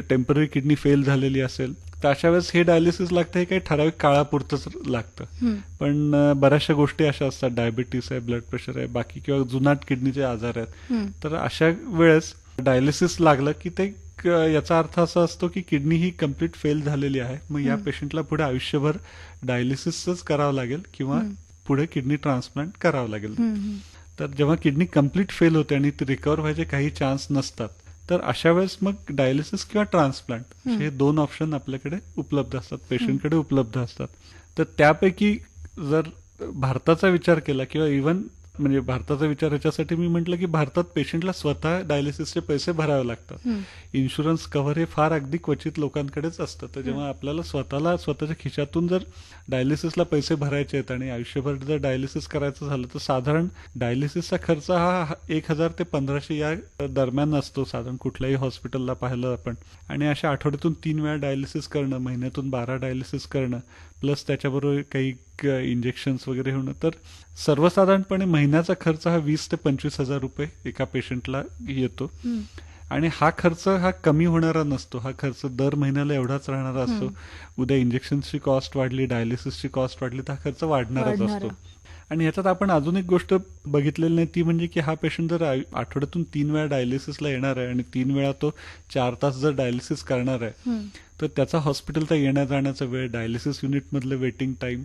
टेम्पररी किडनी फेल झालेली असेल, तर अशा वेळेस हे डायलिसिस लागतं. हे काही ठराविक काळापुरतंच लागतं. पण बऱ्याचशा गोष्टी अशा असतात, डायबिटीस आहे, ब्लड प्रेशर आहे, बाकी किंवा जुनाट किडनीचे आजार आहेत, तर अशा वेळेस डायलिसिस लागलं की ते याचा अर्थ असा असतो की किडनी ही कम्प्लीट फेल झालेली आहे. मग या पेशंटला पुढे आयुष्यभर डायलिसिसच करावं लागेल किंवा पुढे किडनी ट्रान्सप्लांट करावं लागेल. तर जेव्हा किडनी कम्प्लीट फेल होते आणि ती रिकव्हर व्हायचे काही चान्स नसतात, तर अशा वेळेस मग डायलिसिस किंवा ट्रान्सप्लांट हे 2 ऑप्शन आपल्याकडे उपलब्ध असतात, पेशंटकडे उपलब्ध असतात. तर त्यापैकी जर भारताचा विचार केला किंवा इव्हन, म्हणजे भारताचा विचार याच्यासाठी मी म्हटलं की भारतात पेशंटला स्वतः डायलिसिसचे पैसे भरावे लागतात. इन्शुरन्स कव्हर हे फार अगदी क्वचित लोकांकडेच असतं. तर जेव्हा आपल्याला स्वतःला स्वतःच्या खिशातून जर डायलिसिसला पैसे भरायचे आहेत आणि आयुष्यभर जर डायलिसिस करायचं झालं तर साधारण डायलिसिसचा खर्च हा 1000 ते 1500 या दरम्यान असतो साधारण कुठल्याही हॉस्पिटलला पाहिलं आपण. आणि अशा आठवड्यातून 3 वेळा डायलिसिस करणं, महिन्यातून 12 डायलिसिस करणं, प्लस त्याच्याबरोबर काही इंजेक्शन्स वगैरे होणं, तर सर्वसाधारणपणे महिन्याचा खर्च हा 20 ते 25 हजार रुपये एका पेशंटला येतो. आणि हा खर्च हा कमी होणारा नसतो. हा खर्च दर महिन्याला एवढाच राहणारा असतो. उद्या इंजेक्शनची कॉस्ट वाढली, डायलिसिसची कॉस्ट वाढली तर हा खर्च वाढणारच असतो. आणि ह्याच्यात आपण अजून एक गोष्ट बघितलेली नाही, ती म्हणजे की हा पेशंट जर आठवड्यातून 3 वेळा डायलिसिसला येणार आहे आणि 3 वेळा तो 4 तास जर डायलिसिस करणार आहे, तर त्याचा हॉस्पिटलचा येण्या जाण्याचा वेळ, डायलिसिस युनिटमधलं वेटिंग टाइम,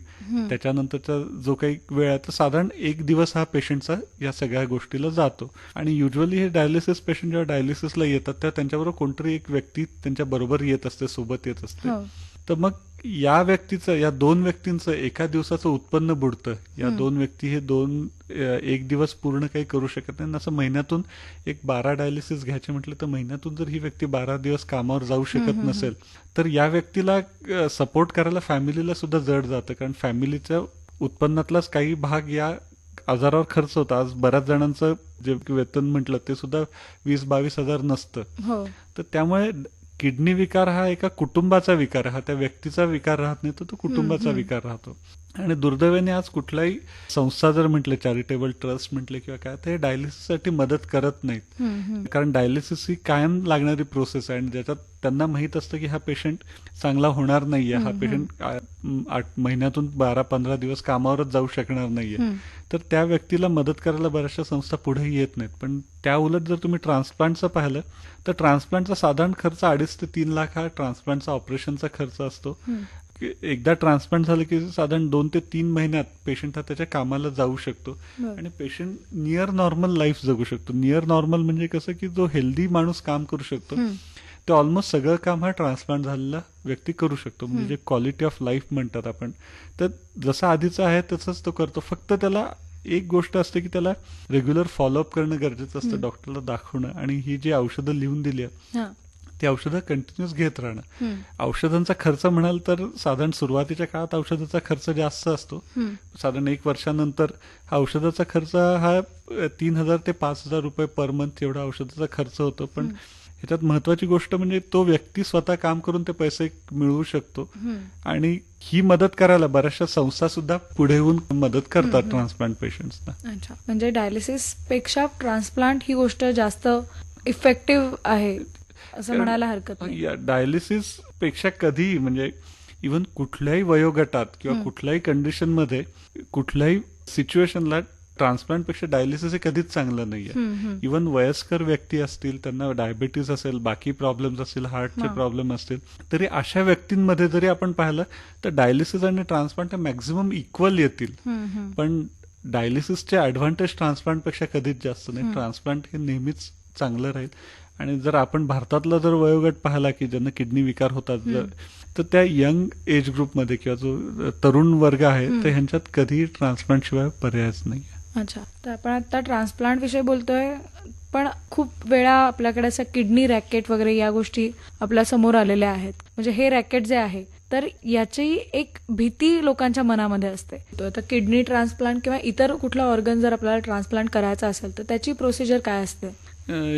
त्याच्यानंतरचा जो काही वेळ आहे, तर साधारण 1 दिवस हा पेशंटचा या सगळ्या गोष्टीला जातो. आणि युजली हे डायलिसिस पेशंट जेव्हा डायलिसिसला येतात तेव्हा त्यांच्याबरोबर कोणतरी एक व्यक्ती त्यांच्या बरोबर येत असते, सोबत येत असते. तर मग या व्यक्तीचं, या 2 व्यक्तींचं एका दिवसाचं उत्पन्न बुडतं. या 2 व्यक्ती हे 1 दिवस पूर्ण काही करू शकत नाही. असं महिन्यातून एक 12 डायलिसिस घ्यायचे म्हटलं तर महिन्यातून जर ही व्यक्ती 12 दिवस कामावर जाऊ शकत नसेल तर या व्यक्तीला सपोर्ट करायला फॅमिलीला सुद्धा जड जातं, कारण फॅमिलीच्या उत्पन्नातलाच काही भाग या आजारावर खर्च होता. आज बऱ्याच जणांचं जे वेतन म्हटलं ते सुद्धा 20-22 हजार नसतं. तर त्यामुळे किडनी विकार हा एका कुटुंबाचा विकार आहे. हा त्या व्यक्तीचा विकार राहत नाही, तर तो कुटुंबाचा विकार राहतो. आणि दुर्दैवाने आज कुठलाही संस्था जर म्हटले, चॅरिटेबल ट्रस्ट म्हटले किंवा काय, तर हे डायलिसिससाठी मदत करत नाहीत. कारण डायलिसिस ही कायम लागणारी प्रोसेस आहे आणि ज्याच्यात त्यांना माहित असतं की हा पेशंट चांगला होणार नाहीये, हा पेशंट 8 महिन्यातून 12-15 दिवस कामावरच जाऊ शकणार नाहीये, तर त्या व्यक्तीला मदत करायला बऱ्याचशा संस्था पुढे येत नाहीत. पण त्या उलट जर तुम्ही ट्रान्सप्लांटचं पाहिलं तर ट्रान्सप्लांटचा साधारण खर्च 2.5 ते 3 लाख हा ट्रान्सप्लांटचा ऑपरेशनचा खर्च असतो. एकदा ट्रान्सप्लांट झालं की साधारण 2 ते 3 महिन्यात पेशंट हा त्याच्या कामाला जाऊ शकतो आणि पेशंट नियर नॉर्मल लाईफ जगू शकतो. नियर नॉर्मल म्हणजे कसं की जो हेल्दी माणूस काम करू शकतो ते ऑलमोस्ट सगळं काम हा ट्रान्सप्लांट झालेला व्यक्ती करू शकतो. म्हणजे जे क्वालिटी ऑफ लाईफ म्हणतात आपण, तर जसं आधीचं आहे तसंच तो करतो. फक्त त्याला एक गोष्ट असते की त्याला रेग्युलर फॉलोअप करणं गरजेचं असतं, डॉक्टरला दाखवणं. आणि ही जी औषधं लिहून दिली आहेत ती औषधं कंटिन्युअस घेत राहणं. औषधांचा खर्च म्हणाल तर साधारण सुरुवातीच्या काळात औषधाचा खर्च जास्त असतो. साधारण 1 वर्षानंतर औषधाचा खर्च हा 3,000 ते 5,000 रुपये पर मंथ एवढा औषधाचा खर्च होतो. पण ह्याच्यात महत्वाची गोष्ट म्हणजे तो व्यक्ती स्वतः काम करून ते पैसे मिळवू शकतो. आणि ही मदत करायला बऱ्याचशा संस्था सुद्धा पुढे येऊन मदत करतात ट्रान्सप्लांट पेशंट्सना. अच्छा, म्हणजे डायलिसिस पेक्षा ट्रान्सप्लांट ही गोष्ट जास्त इफेक्टिव्ह आहे असं म्हणायला हरकत नाही. डायलिसिस पेक्षा कधीही म्हणजे इव्हन कुठल्याही वयोगटात किंवा कुठल्याही कंडिशनमध्ये कुठल्याही सिच्युएशनला ट्रान्सप्लांट पेक्षा डायलिसिस हे कधीच चांगलं नाहीये. इव्हन वयस्कर व्यक्ती असतील, त्यांना डायबिटीस असेल, बाकी प्रॉब्लेम्स असतील, हार्टचे प्रॉब्लेम असतील, तरी अशा व्यक्तींमध्ये जरी आपण पाहिलं तर डायलिसिस आणि ट्रान्सप्लांट मॅक्झिमम इक्वल येतील. पण डायलिसिसचे ऍडव्हान्टेज ट्रान्सप्लांट पेक्षा कधीच जास्त नाही. ट्रान्सप्लांट हे नेहमीच चांगलं राहील. आणि जर आपण भारतातला जर वयोगट पाहिला की ज्यांना किडनी विकार होतात तर त्या यंग एज ग्रुपमध्ये किंवा जो तरुण वर्ग आहे तर ह्यांच्यात कधीही ट्रान्सप्लांट शिवाय पर्यायच नाही. अच्छा, तर आपण आता ट्रान्सप्लांट विषयी बोलतोय, पण खूप वेळा आपल्याकडे असं किडनी रॅकेट वगैरे या गोष्टी आपल्या समोर आलेल्या आहेत. म्हणजे हे रॅकेट जे आहे तर याची एक भीती लोकांच्या मनामध्ये असते. तर किडनी ट्रान्सप्लांट किंवा इतर कुठला ऑर्गन जर आपल्याला ट्रान्सप्लांट करायचा असेल तर त्याची प्रोसिजर काय असते?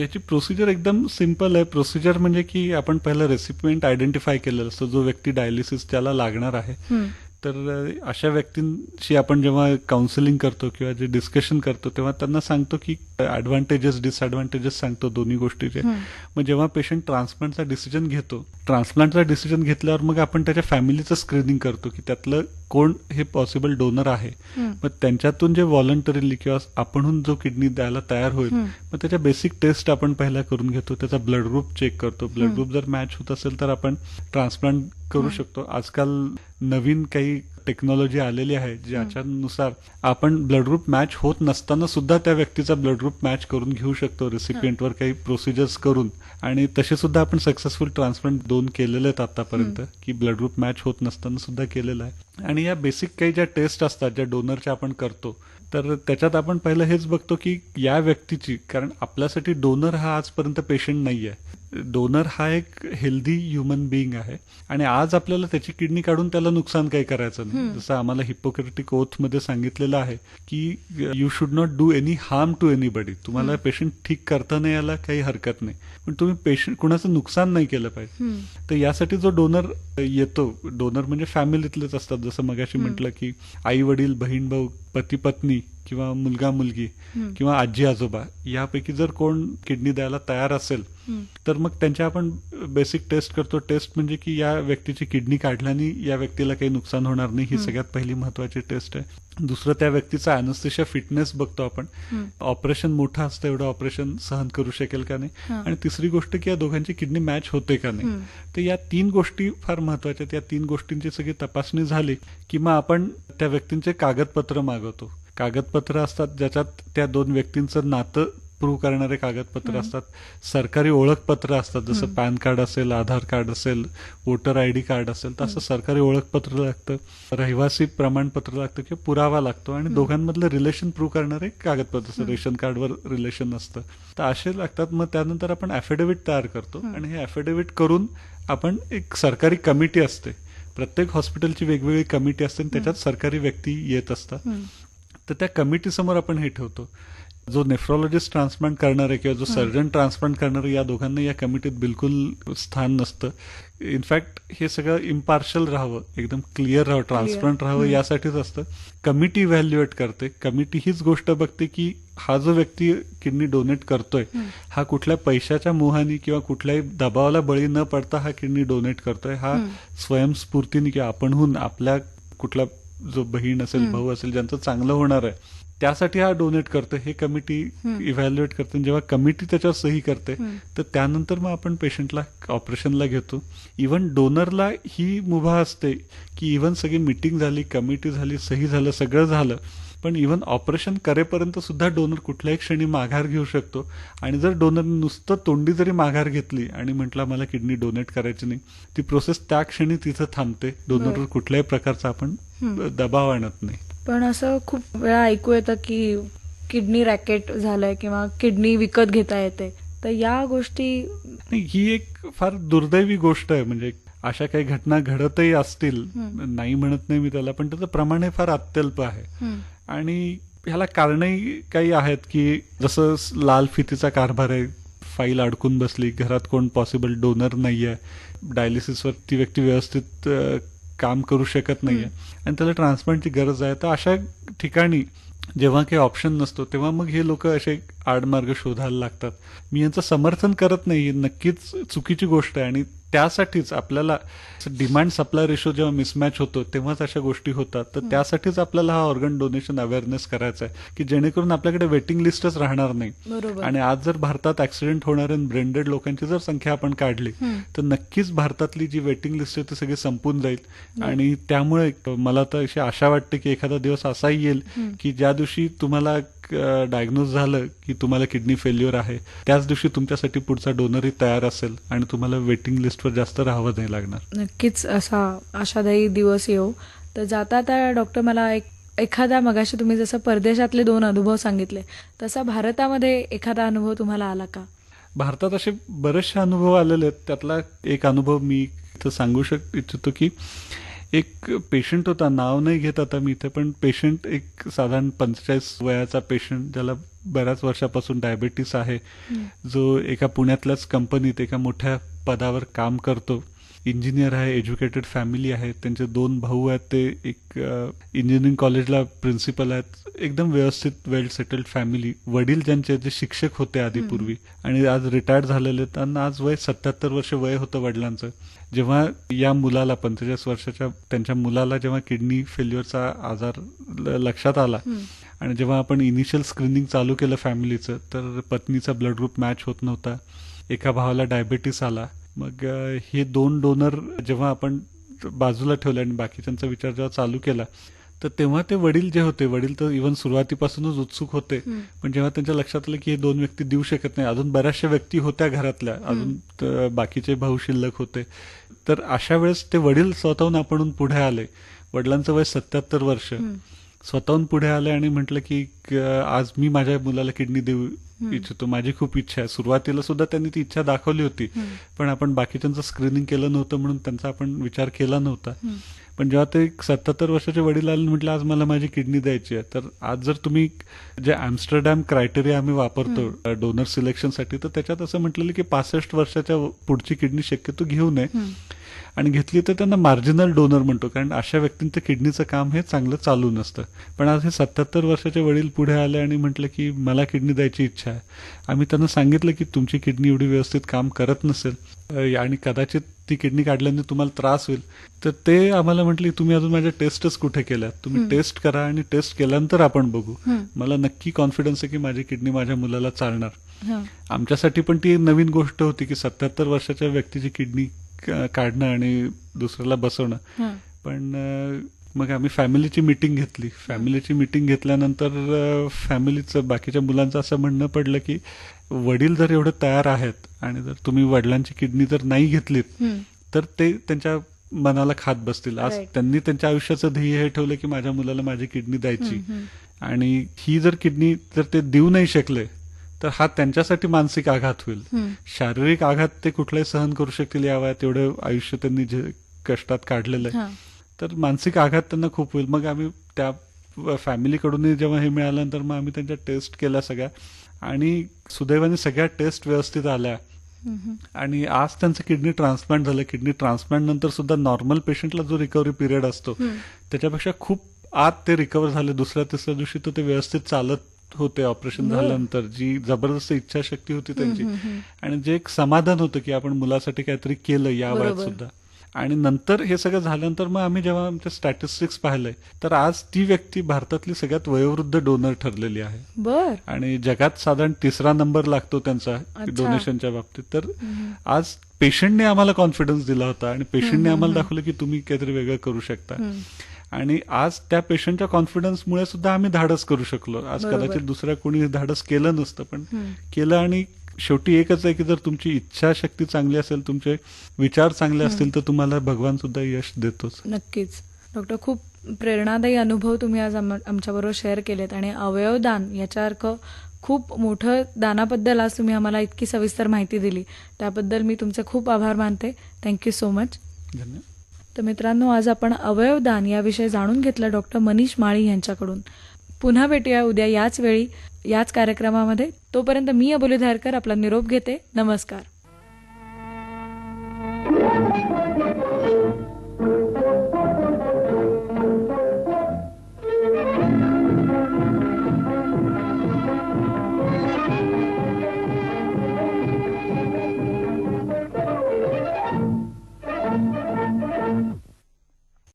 याची प्रोसिजर एकदम सिम्पल आहे. प्रोसिजर म्हणजे की आपण पहिलं रेसिपिएंट आयडेंटिफाय केलेलं असतं, जो व्यक्ती डायलिसिस त्याला लागणार आहे. तर अशा व्यक्तींशी आपण जेव्हा काउन्सिलिंग करतो किंवा जे डिस्कशन करतो तेव्हा त्यांना सांगतो की ऍडव्हान्टेजेस डिसएडव्हान्टेजेस सांगतो दोन्ही गोष्टीचे. मग जेव्हा पेशंट ट्रान्सप्लांटचा डिसिजन घेतो, ट्रान्सप्लांटचा डिसिजन घेतल्यावर मग आपण त्याच्या फॅमिलीचं स्क्रीनिंग करतो की त्यातलं कोण हे पॉसिबल डोनर आहे. मग त्यांच्यातून जे व्हॉलंटरीली किंवा आपणहून जो किडनी द्यायला तयार होईल मग त्याच्या बेसिक टेस्ट आपण पहिला करून घेतो. त्याचा ब्लड ग्रुप चेक करतो. ब्लड ग्रुप जर मॅच होत असेल तर आपण ट्रान्सप्लांट करू शकतो. आजकाल नवीन काही टेक्नॉलॉजी आलेली आहे ज्याच्यानुसार आपण ब्लड ग्रुप मॅच होत नसताना सुद्धा त्या व्यक्तीचा ब्लड ग्रुप मॅच करून घेऊ शकतो रेसिपिएंटवर काही प्रोसिजर्स करून. आणि तसे सुद्धा आपण सक्सेसफुल ट्रान्सप्लांट 2 केलेले आहेत आतापर्यंत की ब्लड ग्रुप मॅच होत नसताना सुद्धा केलेलं आहे. आणि या बेसिक काही ज्या टेस्ट असतात ज्या डोनरच्या आपण करतो तर त्याच्यात आपण पहिलं हेच बघतो की या व्यक्तीची, कारण आपल्यासाठी डोनर हा आजपर्यंत पेशंट नाही आहे. डोनर हा एक हेल्दी ह्युमन बिईंग आहे आणि आज आपल्याला त्याची किडनी काढून त्याला नुकसान काही करायचं नाही. जसं आम्हाला हिपोक्रेटिक ओथ मध्ये सांगितलेलं आहे की you should not do any harm to anybody. तुम्हाला पेशंट ठीक करता नाही याला काही हरकत नाही, पण तुम्ही पेशंट कुणाचं नुकसान नाही केलं पाहिजे. तर यासाठी जो डोनर येतो, डोनर म्हणजे फॅमिलीतलेच असतात. जसं मगाशी म्हटलं की आई वडील, बहीण भाऊ, पती पत्नी किंवा मुलगा मुलगी किंवा आजी आजोबा यापैकी जर कोण किडनी द्यायला तयार असेल तर मग त्यांच्या आपण बेसिक टेस्ट करतो. टेस्ट म्हणजे की या व्यक्तीची किडनी काढल्याने या व्यक्तीला काही नुकसान होणार नाही, ही सगळ्यात पहिली महत्वाची टेस्ट आहे. दुसरं, त्या व्यक्तीचा अॅनेस्थेशिया फिटनेस बघतो आपण. ऑपरेशन मोठं असतं, एवढं ऑपरेशन सहन करू शकेल का नाही. आणि तिसरी गोष्ट की या दोघांची किडनी मॅच होते का नाही. तर या 3 गोष्टी फार महत्वाच्या आहेत. या 3 गोष्टींची सगळी तपासणी झाली की मग आपण त्या व्यक्तींचे कागदपत्र मागवतो. कागदपत्र असतात ज्याच्यात त्या 2 व्यक्तींचं नातं प्रूव्ह करणारे कागदपत्र असतात. सरकारी ओळखपत्र असतात, जसं पॅन कार्ड असेल, आधार कार्ड असेल, वोटर आयडी कार्ड असेल, तर असं सरकारी ओळखपत्र लागतं, रहिवासी प्रमाणपत्र लागतं किंवा पुरावा लागतो आणि दोघांमधलं रिलेशन प्रूव्ह करणारे कागदपत्र, रेशन कार्डवर रिलेशन असतं, तर असे लागतात. मग त्यानंतर आपण ॲफिडेव्हिट तयार करतो आणि हे ॲफिडेव्हिट करून आपण एक सरकारी कमिटी असते, प्रत्येक हॉस्पिटलची वेगवेगळी कमिटी असते आणि त्याच्यात सरकारी व्यक्ती येत असतात. तर त्या कमिटी समोर आपण हे ठेवतो. जो नेफ्रॉलॉजिस्ट ट्रान्सप्लांट करणार आहे किंवा जो सर्जन ट्रान्सप्लांट करणार आहे या दोघांना या कमिटीत बिलकुल स्थान नसतं. इनफॅक्ट हे सगळं इम्पार्शल राहावं, एकदम क्लिअर राहावं, ट्रान्सपरंट राहावं यासाठीच असतं. कमिटी इव्हॅल्युएट करते. कमिटी हीच गोष्ट बघते की हा जो व्यक्ती किडनी डोनेट करतोय हा कुठल्या पैशाच्या मोहानी किंवा कुठल्याही दबावाला बळी न पडता हा किडनी डोनेट करतोय, हा स्वयंस्फूर्तीने किंवा आपणहून आपल्या कुठला जो बहीण असेल, भाऊ असेल, ज्यांचं चांगलं होणार आहे त्यासाठी हा डोनेट करतो. हे कमिटी इव्हॅल्युएट करते. जेव्हा कमिटी त्याच्यावर सही करते तर त्यानंतर मग आपण पेशंटला ऑपरेशनला घेतो. इव्हन डोनरला ही मुभा असते की इव्हन सगळी मीटिंग झाली, कमिटी झाली, सही झालं, सगळं झालं, पण इव्हन ऑपरेशन करेपर्यंत सुद्धा डोनर कुठल्याही क्षणी माघार घेऊ शकतो. आणि जर डोनर नुसतं तोंडी जरी माघार घेतली आणि म्हटलं मला किडनी डोनेट करायची नाही, ती प्रोसेस त्या क्षणी तिथं थांबते. डोनरवर कुठल्याही प्रकारचा आपण दबाव आणत नाही. पण असं खूप वेळा ऐकू येतं की किडनी रॅकेट झालंय किंवा किडनी विकत घेता येते, तर या गोष्टी नाही, ही एक फार दुर्दैवी गोष्ट आहे. म्हणजे अशा काही घटना घडतही असतील, नाही म्हणत नाही मी त्याला, पण त्याचं प्रमाण हे फार अत्यल्प आहे. आणि ह्याला कारणही काही आहेत की जसं लाल फितीचा कारभार आहे, फाईल अडकून बसली, घरात कोण पॉसिबल डोनर नाहीये, डायलिसिसवर ती व्यक्ती व्यवस्थित काम करू शकत नाहीये आणि त्याला ट्रान्सप्लांटची गरज आहे. तर अशा ठिकाणी जेव्हा काही ऑप्शन नसतो तेव्हा मग हे लोक असे आडमार्ग शोधायला लागतात. मी यांचं समर्थन करत नाही, नक्कीच चुकीची गोष्ट आहे. आणि त्यासाठीच आपल्याला डिमांड सप्लाय रेशो जेव्हा मिसमॅच होतो तेव्हाच अशा गोष्टी होतात. तर त्यासाठीच आपल्याला हा ऑर्गन डोनेशन अवेअरनेस करायचा आहे की जेणेकरून आपल्याकडे वेटिंग लिस्टच राहणार नाही. बरोबर. आणि आज जर भारतात ऍक्सिडेंट होणारे ब्रेन डेड लोकांची जर संख्या आपण काढली तर नक्कीच भारतातली जी वेटिंग लिस्ट आहे ती सगळी संपून जाईल. आणि त्यामुळे मला तर अशी आशा वाटते की एखादा दिवस असाही येईल की ज्या दिवशी तुम्हाला डायग्नोज झालं की तुम्हाला किडनी फेल्युअर आहे त्याच दिवशी तुमच्यासाठी पुढचा डोनरही तयार असेल आणि तुम्हाला वेटिंग लिस्टवर जास्त राहावं नाही लागणार. नक्कीच असा आशादायी दिवस येऊ. तर जाता आता डॉक्टर मला एखादा, मगाशी तुम्ही जसं परदेशातले 2 अनुभव सांगितले तसा भारतामध्ये एखादा अनुभव तुम्हाला आला का? भारतात असे बरेचसे अनुभव आलेले आहेत. त्यातला एक अनुभव मी इथं सांगू इच्छितो की एक पेशंट होता, नाव नाही घेत आता मी इथे, पण पेशंट एक साधारण 45 वयाचा पेशंट ज्याला बऱ्याच वर्षापासून डायबेटीस आहे, जो एका पुण्यातल्याच कंपनीत एका मोठ्या पदावर काम करतो, इंजिनियर आहे, एज्युकेटेड फॅमिली आहे, त्यांचे 2 भाऊ आहेत, ते एक इंजिनिअरिंग कॉलेजला प्रिन्सिपल आहेत, एकदम व्यवस्थित वेल सेटल्ड फॅमिली. वडील ज्यांचे जे शिक्षक होते आधी पूर्वी आणि आज रिटायर्ड झालेले, त्यांना आज वय 77 वर्ष वय होतं वडिलांचं. जेव्हा या मुलाला 45 वर्षाच्या त्यांच्या मुलाला जेव्हा किडनी फेल्युअरचा आजार लक्षात आला आणि जेव्हा आपण इनिशियल स्क्रीनिंग चालू केलं फॅमिलीचं, तर पत्नीचा ब्लड ग्रुप मॅच होत नव्हता, एका भावाला डायबेटीस आला. मग हे 2 डोनर जेव्हा आपण बाजूला ठेवले आणि बाकीच्यांचा विचार जेव्हा चालू केला तर तेव्हा ते वडील जे होते, वडील तर इव्हन सुरुवातीपासूनच उत्सुक होते, पण जेव्हा त्यांच्या लक्षात आलं की हे 2 व्यक्ती देऊ शकत नाही, अजून बऱ्याचशा व्यक्ती होत्या घरातल्या, अजून बाकीचे भाऊ शिल्लक होते, तर अशा वेळेस ते वडील स्वतःहून आपणहून पुढे आले. वडिलांचं वय 77 वर्ष, स्वतःहून पुढे आले आणि म्हटलं की आज मी माझ्या मुलाला किडनी देऊ इच्छितो, माझी खूप इच्छा आहे. सुरुवातीला सुद्धा त्यांनी ती इच्छा दाखवली होती, पण आपण बाकीच्यांचं स्क्रीनिंग केलं नव्हतं म्हणून त्यांचा आपण विचार केला नव्हता. पण जेव्हा ते 77 वर्षाचे वडील आले म्हटलं आज मला माझी किडनी द्यायची आहे, तर आज जर तुम्ही जे ॲम्स्टरडॅम क्रायटेरिया आम्ही वापरतो डोनर सिलेक्शनसाठी, तर त्याच्यात असं म्हटलेलं की 65 वर्षाच्या पुढची किडनी शक्यतो घेऊ नये, आणि घेतली तर त्यांना मार्जिनल डोनर म्हणतो, कारण अशा व्यक्तींचं किडनीचं काम हे चांगलं चालू नसतं. पण आज हे 77 वर्षाचे वडील पुढे आले आणि म्हटलं की मला किडनी द्यायची इच्छा आहे. आम्ही त्यांना सांगितलं की तुमची किडनी एवढी व्यवस्थित काम करत नसेल आणि कदाचित ती किडनी काढल्याने तुम्हाला त्रास होईल, तर ते आम्हाला म्हटले तुम्ही अजून माझ्या टेस्टच कुठे केल्यात, तुम्ही टेस्ट करा आणि टेस्ट केल्यानंतर आपण बघू. मला नक्की कॉन्फिडन्स आहे की माझी किडनी माझ्या मुलाला चालणार. आमच्यासाठी पण ती नवीन गोष्ट होती की 77 वर्षाच्या व्यक्तीची किडनी काढणं आणि दुसऱ्याला बसवणं. पण मग आम्ही फॅमिलीची मीटिंग घेतली. फॅमिलीची मीटिंग घेतल्यानंतर फॅमिलीचं बाकीच्या मुलांचं असं म्हणणं पडलं की वडील जर एवढे तयार आहेत आणि जर तुम्ही वडिलांची किडनी जर नाही घेतलीत तर ते त्यांच्या मनाला खात बसतील. आज त्यांनी त्यांच्या आयुष्याचं ध्येय हे ठेवलं की माझ्या मुलाला माझी किडनी द्यायची, आणि ही जर किडनी जर ते देऊ नाही शकले तर हा त्यांच्यासाठी मानसिक आघात होईल. शारीरिक आघात ते कुठलाही सहन करू शकतील, या वयात एवढं आयुष्य त्यांनी जे कष्टात काढलेलं आहे, तर मानसिक आघात त्यांना खूप होईल. मग आम्ही त्या फॅमिलीकडून जेव्हा हे मिळाल्यानंतर मग आम्ही त्यांच्या टेस्ट केल्या सगळ्या, आणि सुदैवाने सगळ्या टेस्ट व्यवस्थित आल्या आणि आज त्यांचं किडनी ट्रान्सप्लांट झालं. किडनी ट्रान्सप्लांट नंतर सुद्धा नॉर्मल पेशंटला जो रिकव्हरी पिरियड असतो त्याच्यापेक्षा खूप आत ते रिकव्हर झाले. दुसऱ्या तिसऱ्या दिवशी तर ते व्यवस्थित चालत होते. ऑपरेशन झाल्यानंतर जी जबरदस्त इच्छाशक्ती होती त्यांची, आणि जे एक समाधान होतं की आपण मुलासाठी काहीतरी केलं या वयात सुद्धा. आणि नंतर हे सगळं झाल्यानंतर मग आम्ही जेव्हा आमचे स्टॅटिस्टिक्स पाहिले तर आज ती व्यक्ती भारतातली सगळ्यात वयोवृद्ध डोनर ठरलेली आहे, आणि जगात साधारण 3रा नंबर लागतो त्यांचा डोनेशनच्या बाबतीत. तर आज पेशंटने आम्हाला कॉन्फिडन्स दिला होता आणि पेशंटने आम्हाला दाखवलं की तुम्ही काहीतरी वेगळं करू शकता, आणि आज त्या पेशंटच्या कॉन्फिडन्समुळे सुद्धा आम्ही धाडस करू शकलो. आज कदाचित दुसऱ्या कोणी धाडस केलं नसतं, पण केलं. आणि शेवटी एकच आहे की जर तुमची इच्छाशक्ती चांगली असेल, तुमचे विचार चांगले असतील, तर तुम्हाला भगवान सुद्धा यश देतोच. नक्कीच डॉक्टर, खूप प्रेरणादायी अनुभव तुम्ही आज आमच्याबरोबर शेअर केलेत, आणि अवयवदान याच्यासारखं खूप मोठं दानाबद्दल आज तुम्ही आम्हाला इतकी सविस्तर माहिती दिली, त्याबद्दल मी तुमचे खूप आभार मानते. Thank you so much. धन्यवाद. तर मित्रांनो, आज आपण अवयवदान याविषयी जाणून घेतलं डॉक्टर मनीष माळी यांच्याकडून. पुन्हा भेटूया उद्या याच वेळी याच कार्यक्रमामध्ये. तोपर्यंत मी अबोली धारकर आपला निरोप घेते. नमस्कार.